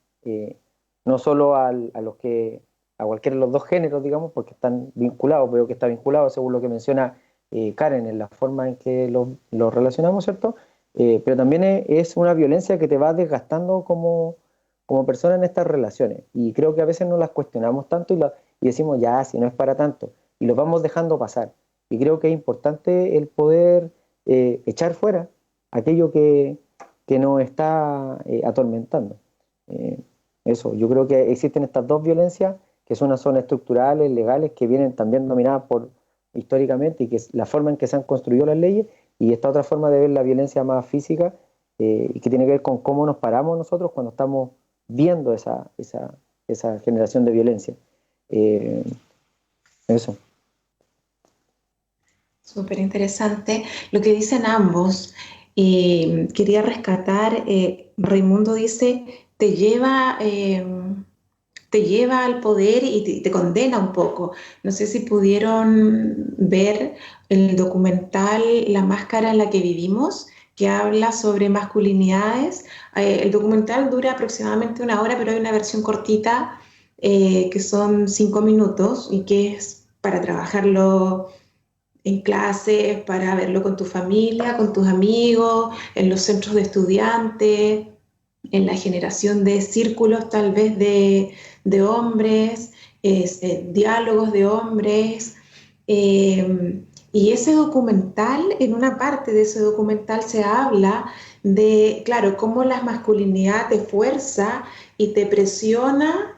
no solo a cualquiera de los dos géneros, digamos, porque están vinculados, veo que está vinculado según lo que menciona Karen, en la forma en que lo relacionamos, ¿cierto? Pero también es una violencia que te va desgastando como persona en estas relaciones, y creo que a veces no las cuestionamos tanto y decimos, ya, si no es para tanto, y los vamos dejando pasar, y creo que es importante el poder echar fuera aquello que nos está atormentando. Eso, yo creo que existen estas dos violencias, que son estructurales, legales, que vienen también dominadas históricamente, y que es la forma en que se han construido las leyes, y esta otra forma de ver la violencia más física, y que tiene que ver con cómo nos paramos nosotros cuando estamos viendo esa generación de violencia. Eso. Súper interesante lo que dicen ambos. Quería rescatar, Raimundo dice, te lleva al poder y te condena un poco. No sé si pudieron ver el documental La máscara en la que vivimos, que habla sobre masculinidades. El documental dura aproximadamente 1 hora, pero hay una versión cortita que son 5 minutos y que es para trabajarlo en clases, para verlo con tu familia, con tus amigos, en los centros de estudiantes, en la generación de círculos tal vez de hombres, diálogos de hombres. Y ese documental, en una parte de ese documental se habla de, claro, cómo la masculinidad te fuerza y te presiona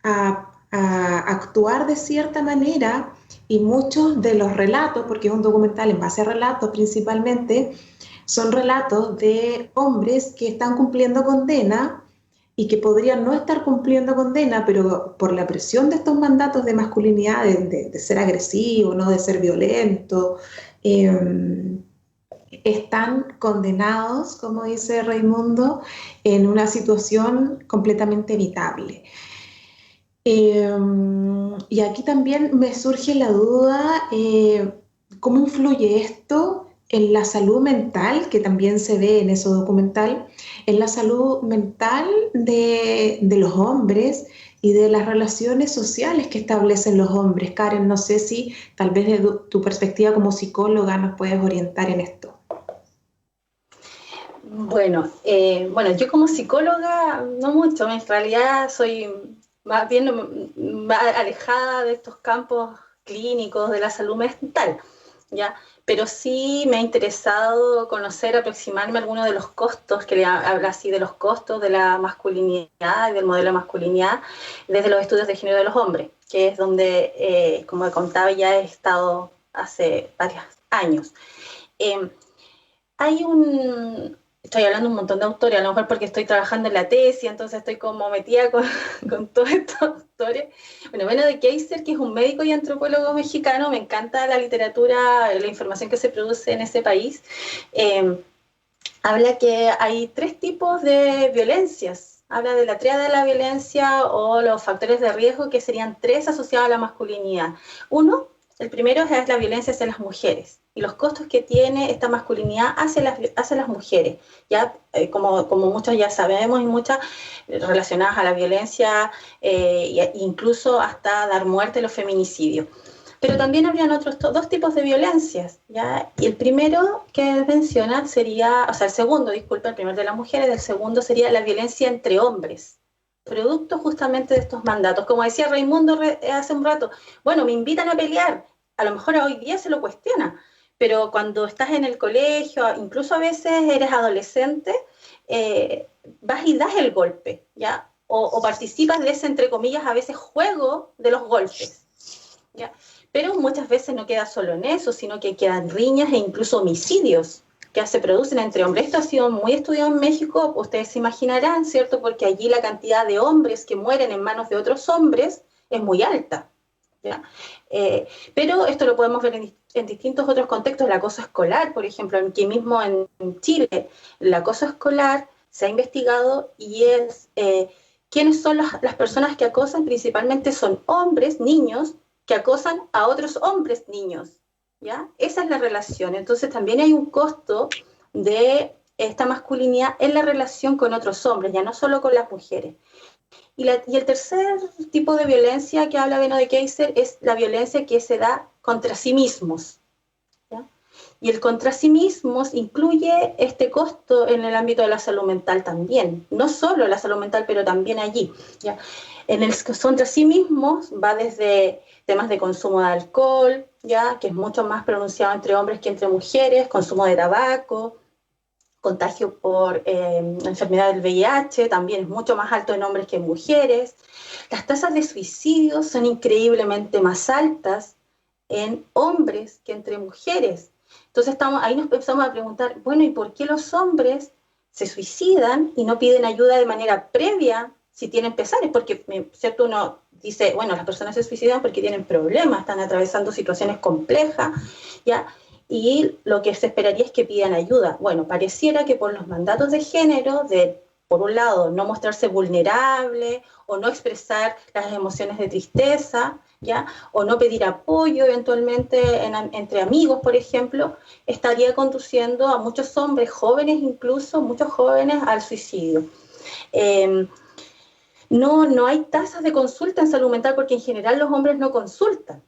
a actuar de cierta manera, y muchos de los relatos, porque es un documental en base a relatos principalmente, son relatos de hombres que están cumpliendo condena y que podrían no estar cumpliendo condena, pero por la presión de estos mandatos de masculinidad, de ser agresivo, ¿no? De ser violento, están condenados, como dice Raimundo, en una situación completamente evitable. Y aquí también me surge la duda, ¿cómo influye esto en la salud mental, que también se ve en ese documental, en la salud mental de los hombres y de las relaciones sociales que establecen los hombres? Karen, no sé si tal vez desde tu perspectiva como psicóloga nos puedes orientar en esto. Bueno, yo como psicóloga no mucho, en realidad soy más bien más alejada de estos campos clínicos de la salud mental, ¿ya? Pero sí me ha interesado conocer, aproximarme a algunos de los costos, que le habla así de los costos de la masculinidad y del modelo de masculinidad desde los estudios de género de los hombres, que es donde, como contaba, ya he estado hace varios años. Estoy hablando un montón de autores, a lo mejor porque estoy trabajando en la tesis, entonces estoy como metida con todos estos autores. Bueno, de Keiser, que es un médico y antropólogo mexicano, me encanta la literatura, la información que se produce en ese país. Habla que hay 3 tipos de violencias. Habla de la tríada de la violencia o los factores de riesgo, que serían 3 asociados a la masculinidad. El primero es la violencia hacia las mujeres y los costos que tiene esta masculinidad hacia las mujeres, ya como muchos ya sabemos, y muchas relacionadas a la violencia, incluso hasta dar muerte a los feminicidios. Pero también habrían otros 2 tipos de violencias, ¿ya? Y el primero que menciona sería, el segundo, disculpa, el primero de las mujeres, el segundo sería la violencia entre hombres, producto justamente de estos mandatos. Como decía Raimundo hace un rato, bueno, me invitan a pelear, a lo mejor hoy día se lo cuestiona, pero cuando estás en el colegio, incluso a veces eres adolescente, vas y das el golpe, ¿ya? O participas de ese, entre comillas, a veces juego de los golpes, ¿ya? Pero muchas veces no queda solo en eso, sino que quedan riñas e incluso homicidios que se producen entre hombres. Esto ha sido muy estudiado en México, ustedes se imaginarán, ¿cierto? Porque allí la cantidad de hombres que mueren en manos de otros hombres es muy alta, ¿ya? Pero esto lo podemos ver en distintos otros contextos. El acoso escolar, por ejemplo, aquí mismo en Chile, el acoso escolar se ha investigado y es quiénes son las personas que acosan. Principalmente son hombres, niños, que acosan a otros hombres, niños, ¿ya? Esa es la relación. Entonces también hay un costo de esta masculinidad en la relación con otros hombres, ya no solo con las mujeres. Y el tercer tipo de violencia que habla Beno de Keiser es la violencia que se da contra sí mismos, ¿ya? Y el contra sí mismos incluye este costo en el ámbito de la salud mental también, no solo la salud mental, pero también allí, ¿ya? En el contra sí mismos va desde temas de consumo de alcohol, ya, que es mucho más pronunciado entre hombres que entre mujeres, consumo de tabaco, contagio por enfermedad del VIH, también es mucho más alto en hombres que en mujeres. Las tasas de suicidio son increíblemente más altas en hombres que entre mujeres. Entonces ahí nos empezamos a preguntar, bueno, ¿y por qué los hombres se suicidan y no piden ayuda de manera previa si tienen pesares? Porque, ¿cierto? Uno dice, bueno, las personas se suicidan porque tienen problemas, están atravesando situaciones complejas, ¿ya? Y lo que se esperaría es que pidan ayuda. Bueno, pareciera que por los mandatos de género, por un lado, no mostrarse vulnerable o no expresar las emociones de tristeza, ¿ya? O no pedir apoyo eventualmente entre amigos, por ejemplo, estaría conduciendo a muchos hombres jóvenes, incluso muchos jóvenes, al suicidio. No hay tasas de consulta en salud mental porque en general los hombres no consultan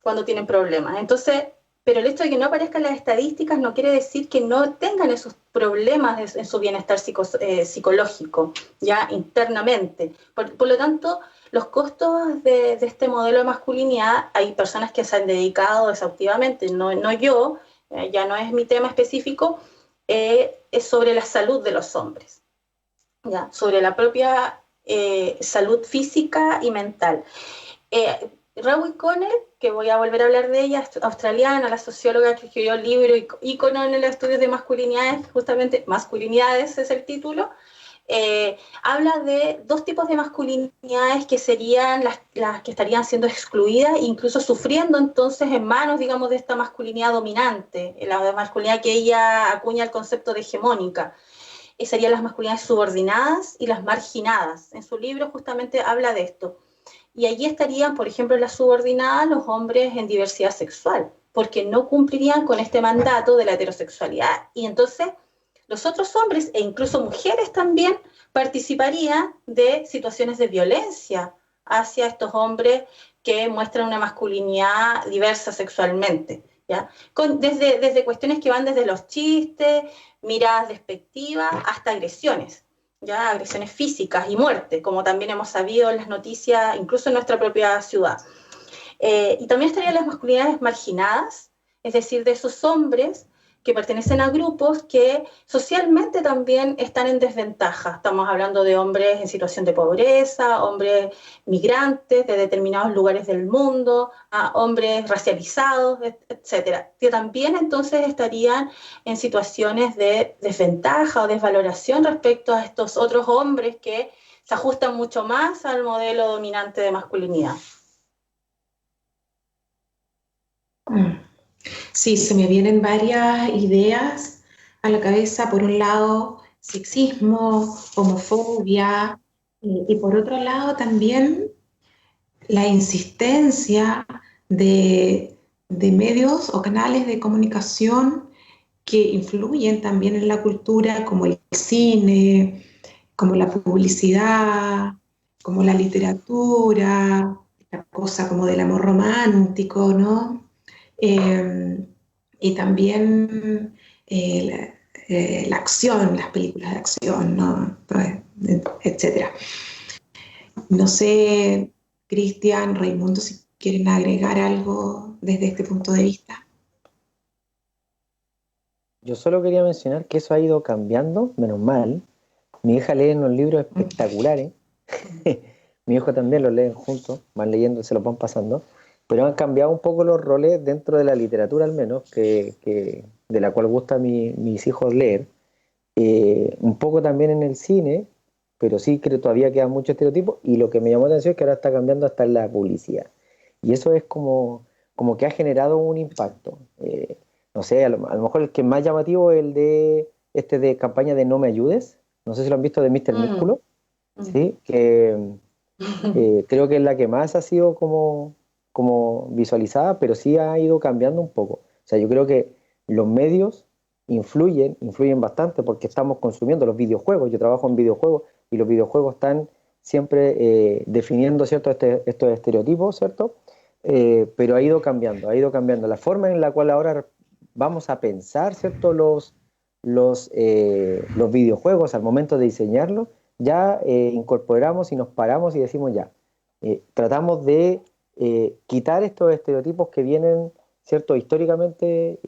cuando tienen problemas. Entonces, pero el hecho de que no aparezcan las estadísticas no quiere decir que no tengan esos problemas en su bienestar psicológico, ya internamente. Por lo tanto, los costos de este modelo de masculinidad, hay personas que se han dedicado exhaustivamente, no yo, ya no es mi tema específico, es sobre la salud de los hombres, ya, sobre la propia salud física y mental. Rawi Connell, que voy a volver a hablar de ella, australiana, la socióloga que escribió el libro ícono en los estudios de masculinidades, justamente Masculinidades es el título, habla de 2 tipos de masculinidades que serían las que estarían siendo excluidas, incluso sufriendo entonces en manos, digamos, de esta masculinidad dominante, la masculinidad que ella acuña el concepto de hegemónica. Serían las masculinidades subordinadas y las marginadas. En su libro justamente habla de esto. Y allí estarían, por ejemplo, en las subordinadas los hombres en diversidad sexual, porque no cumplirían con este mandato de la heterosexualidad. Y entonces los otros hombres, e incluso mujeres también, participarían de situaciones de violencia hacia estos hombres que muestran una masculinidad diversa sexualmente, ¿ya? Desde cuestiones que van desde los chistes, miradas despectivas, hasta agresiones. ya agresiones físicas y muerte, como también hemos sabido en las noticias, incluso en nuestra propia ciudad. Y también estarían las masculinidades marginadas, es decir, de esos hombres que pertenecen a grupos que socialmente también están en desventaja. Estamos hablando de hombres en situación de pobreza, hombres migrantes de determinados lugares del mundo, a hombres racializados, etcétera, que también entonces estarían en situaciones de desventaja o desvaloración respecto a estos otros hombres que se ajustan mucho más al modelo dominante de masculinidad. Sí, se me vienen varias ideas a la cabeza. Por un lado, sexismo, homofobia, y por otro lado también la insistencia de medios o canales de comunicación que influyen también en la cultura, como el cine, como la publicidad, como la literatura, la cosa como del amor romántico, ¿no? Y también la acción, las películas de acción, ¿no? Etcétera. No sé, Cristian, Raimundo, si quieren agregar algo desde este punto de vista. Yo solo quería mencionar que eso ha ido cambiando, menos mal. Mi hija lee unos libros espectaculares. Mi hijo también los leen juntos, van leyendo, se los van pasando. Pero han cambiado un poco los roles dentro de la literatura, al menos, de la cual gusta mis hijos leer. Un poco también en el cine, pero sí que todavía quedan muchos estereotipos. Y lo que me llamó la atención es que ahora está cambiando hasta en la publicidad. Y eso es como que ha generado un impacto. No sé, a lo mejor el que es más llamativo es el de campaña de No Me Ayudes. No sé si lo han visto, de Mr. Músculo. Sí, que creo que es la que más ha sido como visualizada, pero sí ha ido cambiando un poco. O sea, yo creo que los medios influyen bastante porque estamos consumiendo los videojuegos. Yo trabajo en videojuegos y los videojuegos están siempre definiendo, ¿cierto?, estos estereotipos, ¿cierto? Pero ha ido cambiando la forma en la cual ahora vamos a pensar, ¿cierto?, los videojuegos al momento de diseñarlos. Ya incorporamos y nos paramos y decimos ya, tratamos de quitar estos estereotipos que vienen, ¿cierto?, históricamente,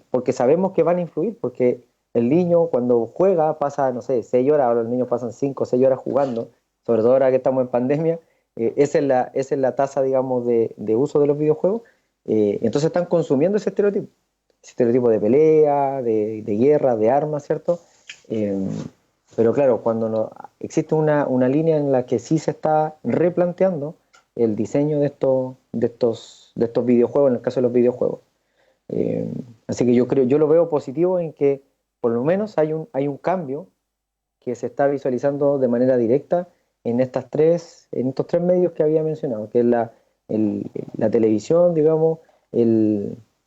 porque sabemos que van a influir, porque el niño cuando juega pasa, no sé, 6 horas, ahora los niños pasan 5 o 6 horas jugando, sobre todo ahora que estamos en pandemia, esa es la tasa, digamos, de uso de los videojuegos, entonces están consumiendo ese estereotipo de pelea, de guerra, de armas, ¿cierto? Pero claro, cuando existe una línea en la que sí se está replanteando el diseño de estos videojuegos, en el caso de los videojuegos. Así que yo lo veo positivo en que por lo menos hay un cambio que se está visualizando de manera directa en estos tres medios que había mencionado, que es la televisión, digamos,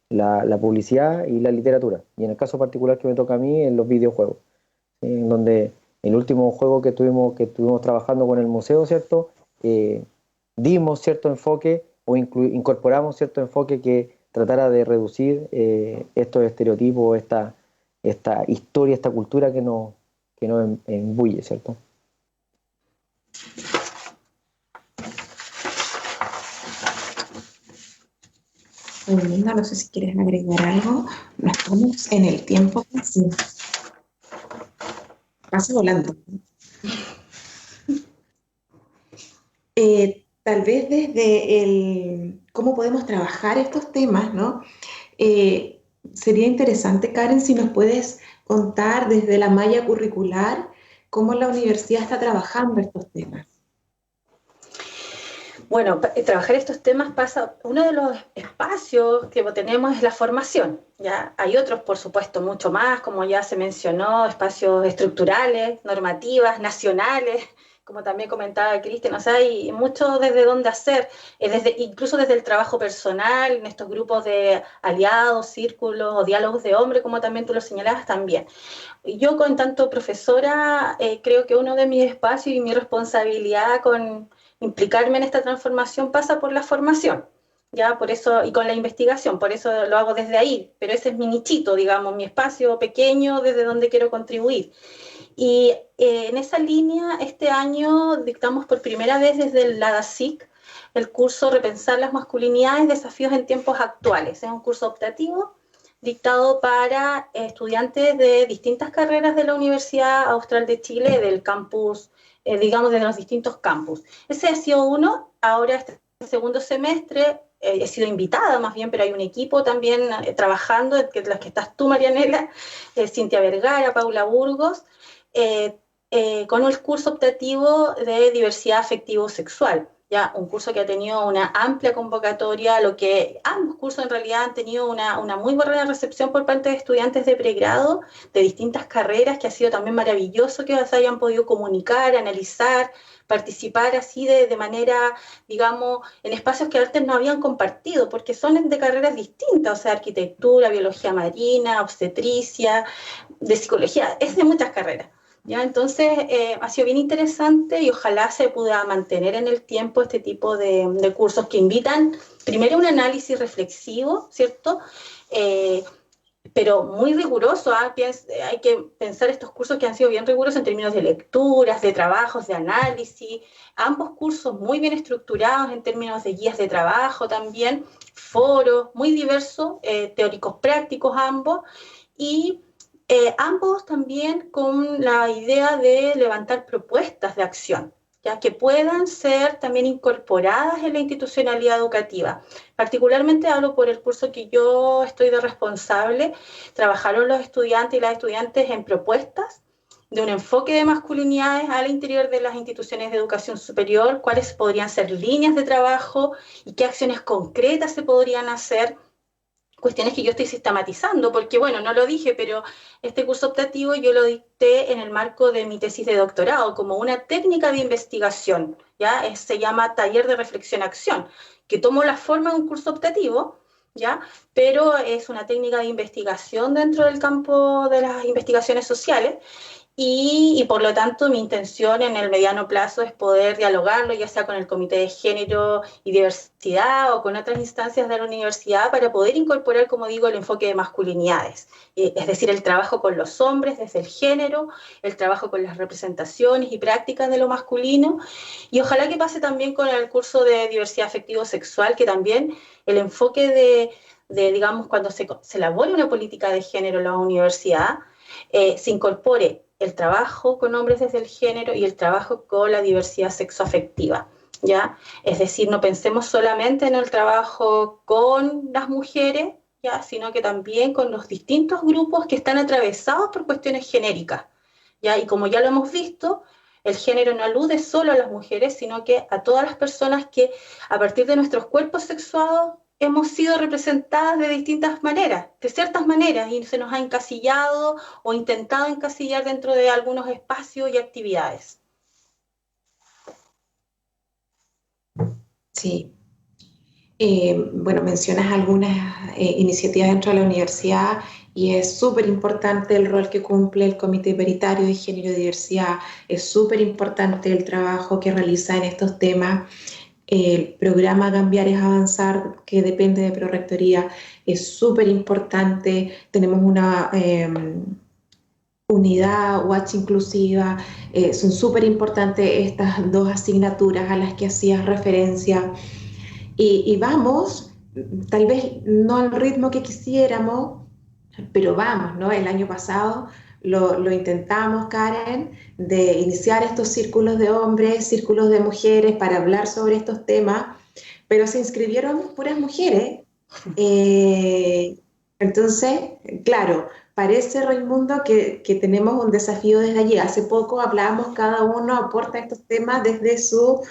la publicidad y la literatura. Y en el caso particular que me toca a mí, en los videojuegos, ¿sí? En donde el último juego que estuvimos trabajando con el museo, ¿cierto?, dimos cierto enfoque o incorporamos cierto enfoque que tratara de reducir estos estereotipos, esta historia, esta cultura que nos embulle, ¿cierto? Linda, no sé si quieres agregar algo. Nos estamos en el tiempo casi. Pasa volando. Tal vez desde cómo podemos trabajar estos temas, ¿no? Sería interesante, Karen, si nos puedes contar desde la malla curricular cómo la universidad está trabajando estos temas. Bueno, trabajar estos temas pasa, uno de los espacios que tenemos es la formación, ¿ya? Hay otros, por supuesto, mucho más, como ya se mencionó, espacios estructurales, normativas, nacionales, como también comentaba Cristian, o sea, hay mucho desde dónde hacer, incluso desde el trabajo personal, en estos grupos de aliados, círculos o diálogos de hombres, como también tú lo señalabas también. Yo, con tanto profesora, creo que uno de mis espacios y mi responsabilidad con implicarme en esta transformación pasa por la formación, ya, por eso, y con la investigación, por eso lo hago desde ahí, pero ese es mi nichito, digamos, mi espacio pequeño desde donde quiero contribuir. Y en esa línea, este año dictamos por primera vez desde la DASIC el curso Repensar las masculinidades, desafíos en tiempos actuales. Es un curso optativo dictado para estudiantes de distintas carreras de la Universidad Austral de Chile, del campus, digamos, de los distintos campus. Ese ha sido uno. Ahora este segundo semestre he sido invitada más bien, pero hay un equipo también trabajando, en las que estás tú, Marianela, Cintia Vergara, Paula Burgos, con el curso optativo de diversidad afectivo-sexual. Ya un curso que ha tenido una amplia convocatoria, lo que ambos cursos en realidad han tenido una muy buena recepción por parte de estudiantes de pregrado de distintas carreras, que ha sido también maravilloso que se hayan podido comunicar, analizar, participar así de manera, digamos, en espacios que antes no habían compartido, porque son de carreras distintas, o sea, arquitectura, biología marina, obstetricia, de psicología, es de muchas carreras. ¿Ya? Entonces ha sido bien interesante y ojalá se pueda mantener en el tiempo este tipo de cursos que invitan primero a un análisis reflexivo, ¿cierto? Pero muy riguroso. Hay que pensar estos cursos que han sido bien rigurosos en términos de lecturas, de trabajos, de análisis, ambos cursos muy bien estructurados en términos de guías de trabajo también, foros, muy diversos, teóricos prácticos ambos, y ambos también con la idea de levantar propuestas de acción, ya que puedan ser también incorporadas en la institucionalidad educativa. Particularmente hablo por el curso que yo estoy de responsable. Trabajaron los estudiantes y las estudiantes en propuestas de un enfoque de masculinidades al interior de las instituciones de educación superior, cuáles podrían ser líneas de trabajo y qué acciones concretas se podrían hacer. Cuestiones que yo estoy sistematizando, porque bueno, no lo dije, pero este curso optativo yo lo dicté en el marco de mi tesis de doctorado, como una técnica de investigación, ¿ya? Se llama Taller de Reflexión-Acción, que tomó la forma de un curso optativo, ¿ya? Pero es una técnica de investigación dentro del campo de las investigaciones sociales, y por lo tanto mi intención en el mediano plazo es poder dialogarlo, ya sea con el Comité de Género y Diversidad o con otras instancias de la universidad, para poder incorporar, como digo, el enfoque de masculinidades, es decir, el trabajo con los hombres desde el género, el trabajo con las representaciones y prácticas de lo masculino, y ojalá que pase también con el curso de diversidad afectivo-sexual, que también el enfoque digamos, cuando se elabore una política de género en la universidad, se incorpore el trabajo con hombres desde el género y el trabajo con la diversidad sexoafectiva, ¿ya? Es decir, no pensemos solamente en el trabajo con las mujeres, ¿ya? Sino que también con los distintos grupos que están atravesados por cuestiones genéricas, ¿ya? Y como ya lo hemos visto, el género no alude solo a las mujeres, sino que a todas las personas que a partir de nuestros cuerpos sexuados hemos sido representadas de distintas maneras, de ciertas maneras, y se nos ha encasillado o intentado encasillar dentro de algunos espacios y actividades. Sí. Bueno, mencionas algunas iniciativas dentro de la universidad y es súper importante el rol que cumple el Comité Paritario de Género y Diversidad, es súper importante el trabajo que realiza en estos temas. El programa Cambiar es Avanzar, que depende de Prorrectoría, es súper importante. Tenemos una unidad UH inclusiva, son súper importantes estas dos asignaturas a las que hacías referencia. Y vamos, tal vez no al ritmo que quisiéramos, pero vamos, ¿no? El año pasado lo intentamos, Karen, de iniciar estos círculos de hombres, círculos de mujeres para hablar sobre estos temas, pero se inscribieron puras mujeres. Entonces, claro, parece, Raimundo, que tenemos un desafío desde allí. Hace poco hablábamos, cada uno aporta estos temas desde su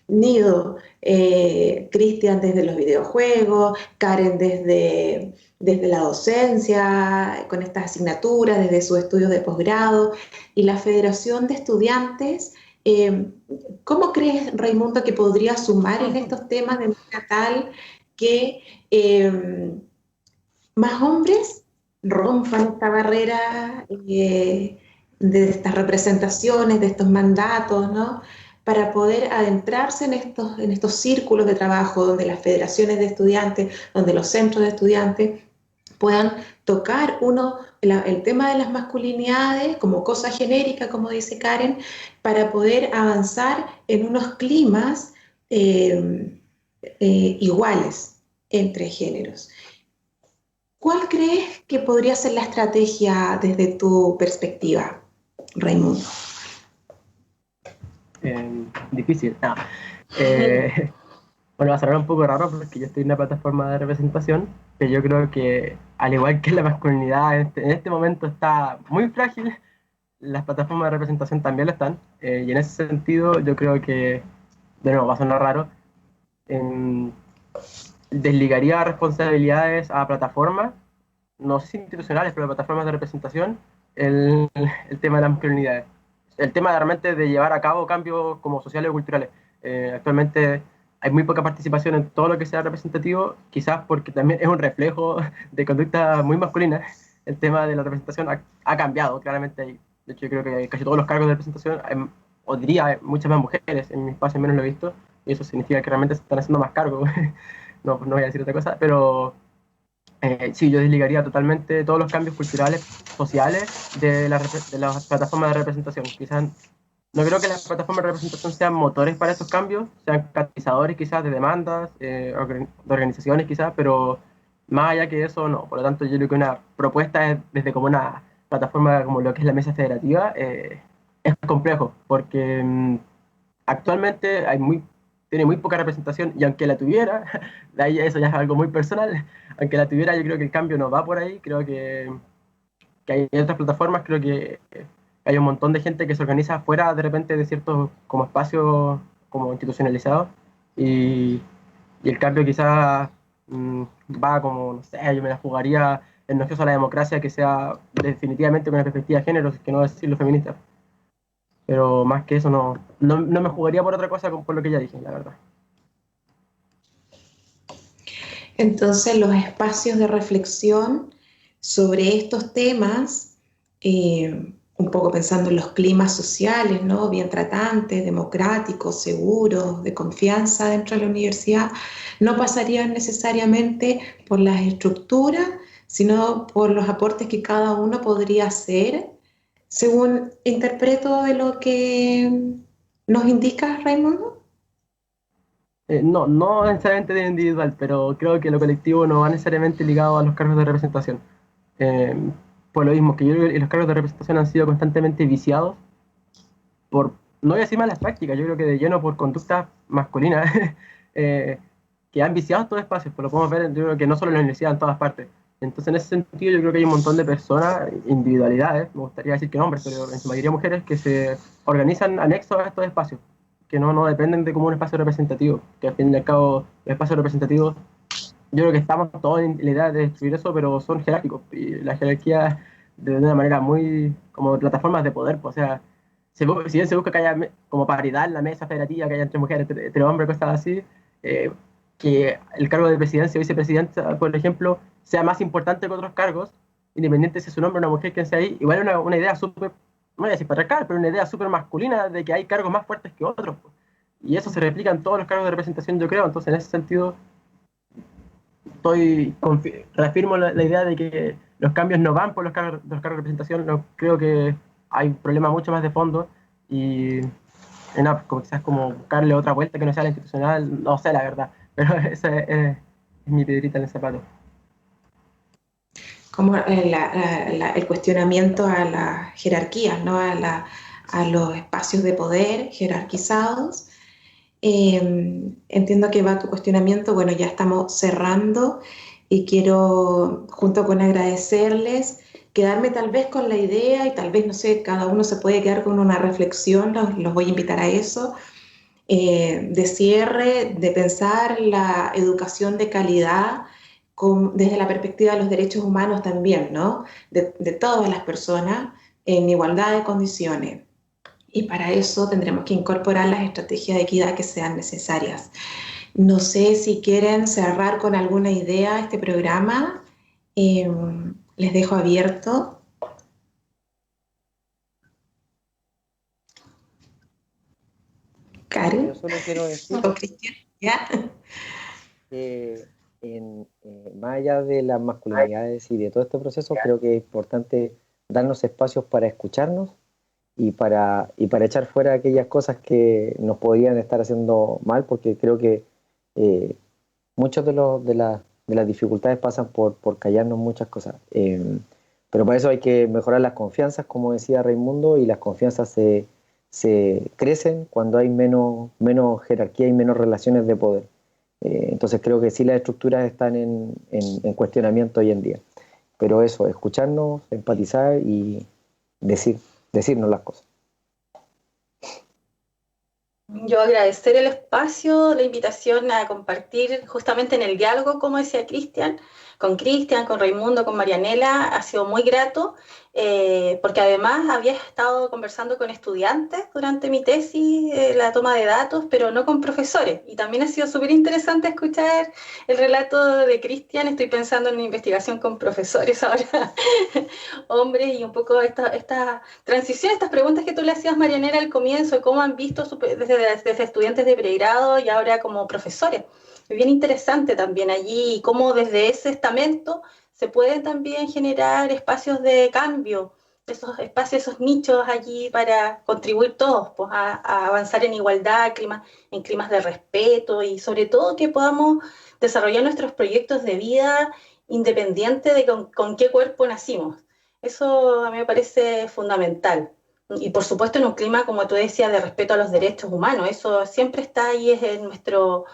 nido. Cristian desde los videojuegos, Karen desde la docencia, con estas asignaturas, desde sus estudios de posgrado, y la Federación de Estudiantes. ¿Cómo crees, Raimundo, que podría sumar en estos temas de manera tal que más hombres rompan esta barrera de estas representaciones, de estos mandatos, ¿no? Para poder adentrarse en estos círculos de trabajo donde las federaciones de estudiantes, donde los centros de estudiantes puedan tocar el tema de las masculinidades como cosa genérica, como dice Karen, para poder avanzar en unos climas iguales entre géneros. ¿Cuál crees que podría ser la estrategia desde tu perspectiva, Raimundo? Difícil. No. Bueno, va a sonar un poco raro porque yo estoy en una plataforma de representación, pero yo creo que, al igual que la masculinidad en este momento está muy frágil, las plataformas de representación también lo están. Y en ese sentido, yo creo que, de nuevo, va a sonar raro, em, desligaría responsabilidades a plataformas, no sé si institucionales, pero plataformas de representación, el tema de las masculinidades. El tema de realmente de llevar a cabo cambios como sociales o culturales. Actualmente hay muy poca participación en todo lo que sea representativo, quizás porque también es un reflejo de conducta muy masculina. El tema de la representación ha cambiado claramente ahí. De hecho, yo creo que casi todos los cargos de representación, o diría muchas más mujeres, en mi espacio al menos lo he visto, y eso significa que realmente se están haciendo más cargos. No, no voy a decir otra cosa, pero sí, yo desligaría totalmente todos los cambios culturales, sociales de las plataformas de representación. Quizás no creo que las plataformas de representación sean motores para estos cambios, sean catalizadores quizás de demandas, de organizaciones quizás, pero más allá que eso, no. Por lo tanto, yo creo que una propuesta desde como una plataforma como lo que es la mesa federativa es complejo, porque actualmente tiene muy poca representación y aunque la tuviera, de ahí eso ya es algo muy personal, aunque la tuviera yo creo que el cambio no va por ahí, creo que hay otras plataformas, creo que hay un montón de gente que se organiza fuera de repente de ciertos como espacios como institucionalizados y, y el cambio quizás va como, no sé, yo me la jugaría en no a la democracia que sea definitivamente con una perspectiva de género, que no decirlo feminista. Pero más que eso no me jugaría por otra cosa por lo que ya dije, la verdad. Entonces, los espacios de reflexión sobre estos temas, un poco pensando en los climas sociales, ¿no? Bien tratantes, democráticos, seguros, de confianza dentro de la universidad, no pasarían necesariamente por las estructuras, sino por los aportes que cada uno podría hacer, según interpreto de lo que nos indica Raimundo. No necesariamente de individual, pero creo que lo colectivo no va necesariamente ligado a los cargos de representación. Eh, por lo mismo que yo creo que los cargos de representación han sido constantemente viciados por, no voy a decir malas prácticas, yo creo que de lleno por conductas masculinas que han viciado estos espacios, pues lo podemos ver, yo creo que no solo en la universidad, en todas partes. Entonces, en ese sentido, yo creo que hay un montón de personas, individualidades, me gustaría decir que hombres, pero en su mayoría mujeres, que se organizan anexos a estos espacios, que no dependen de como un espacio representativo, que al fin y al cabo, los espacios representativos, yo creo que estamos todos en la idea de destruir eso, pero son jerárquicos, y la jerarquía de una manera muy, como plataformas de poder, pues, o sea, si bien se busca que haya como paridad en la mesa federativa, que haya entre mujeres, entre hombres, cosas así, eh, que el cargo de presidencia o vicepresidenta, por ejemplo, sea más importante que otros cargos, independiente si es un hombre o una mujer quien sea ahí, igual es una idea súper, no voy a decir patriarcal, pero una idea súper masculina de que hay cargos más fuertes que otros. Pues. Y eso se replica en todos los cargos de representación, yo creo. Entonces, en ese sentido, reafirmo la idea de que los cambios no van por los cargos de representación. No, creo que hay un problema mucho más de fondo y no, como quizás como buscarle otra vuelta que no sea la institucional, no sé la verdad, pero esa es mi piedrita en el zapato. Como el cuestionamiento a las jerarquías, ¿no? A los espacios de poder jerarquizados. Entiendo que va tu cuestionamiento. Bueno, ya estamos cerrando y quiero, junto con agradecerles, quedarme tal vez con la idea y tal vez, no sé, cada uno se puede quedar con una reflexión, los voy a invitar a eso, de cierre, de pensar la educación de calidad desde la perspectiva de los derechos humanos también, ¿no? De todas las personas en igualdad de condiciones. Y para eso tendremos que incorporar las estrategias de equidad que sean necesarias. No sé si quieren cerrar con alguna idea este programa. Les dejo abierto. Karen. Yo solo quiero decir ¿O Cristian? ¿Ya? que más allá de las masculinidades y de todo este proceso, creo que es importante darnos espacios para escucharnos y para echar fuera aquellas cosas que nos podrían estar haciendo mal, porque creo que muchos de las dificultades pasan por callarnos muchas cosas. Pero para eso hay que mejorar las confianzas, como decía Raimundo, y las confianzas se crecen cuando hay menos jerarquía y menos relaciones de poder. Entonces creo que sí las estructuras están en cuestionamiento hoy en día. Pero eso, escucharnos, empatizar y decirnos las cosas. Yo agradecer el espacio, la invitación a compartir justamente en el diálogo, como decía Cristian, con Raimundo, con Marianela, ha sido muy grato, porque además había estado conversando con estudiantes durante mi tesis, la toma de datos, pero no con profesores, y también ha sido súper interesante escuchar el relato de Cristian. Estoy pensando en una investigación con profesores ahora, hombres, y un poco esta transición, estas preguntas que tú le hacías, Marianela, al comienzo, cómo han visto desde estudiantes de pregrado y ahora como profesores. Es bien interesante también allí, y cómo desde ese estamento se pueden también generar espacios de cambio, esos espacios, esos nichos allí para contribuir todos, pues, a avanzar en igualdad, en climas de respeto, y sobre todo que podamos desarrollar nuestros proyectos de vida independiente de con qué cuerpo nacimos. Eso a mí me parece fundamental. Y por supuesto en un clima, como tú decías, de respeto a los derechos humanos. Eso siempre está ahí, es en nuestro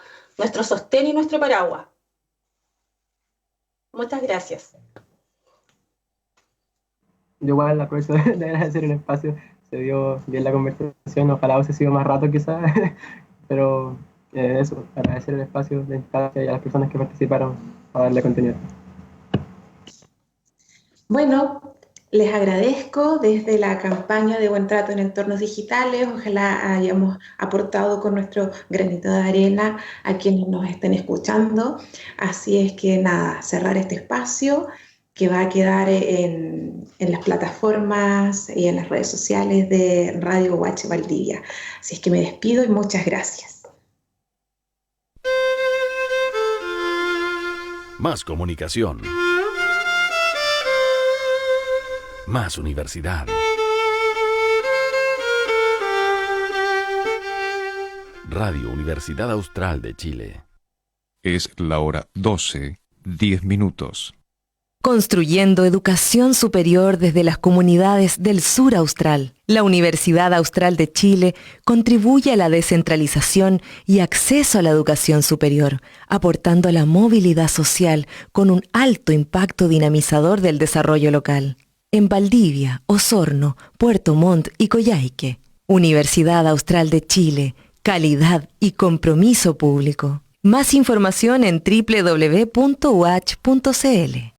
sostén y nuestro paraguas. Muchas gracias. Yo igual aprovecho de agradecer el espacio, se dio bien la conversación, ojalá hubiese sido más rato quizás, pero eso, agradecer el espacio, la instancia y a las personas que participaron para darle contenido. Bueno, les agradezco desde la campaña de Buen Trato en Entornos Digitales. Ojalá hayamos aportado con nuestro granito de arena a quienes nos estén escuchando. Así es que nada, cerrar este espacio que va a quedar en las plataformas y en las redes sociales de Radio UH Valdivia. Así es que me despido y muchas gracias. Más comunicación. Más universidad. Radio Universidad Austral de Chile. Es la hora 12, 10 minutos. Construyendo educación superior desde las comunidades del sur austral. La Universidad Austral de Chile contribuye a la descentralización y acceso a la educación superior, aportando a la movilidad social con un alto impacto dinamizador del desarrollo local. En Valdivia, Osorno, Puerto Montt y Coyhaique. Universidad Austral de Chile, calidad y compromiso público. Más información en www.uach.cl.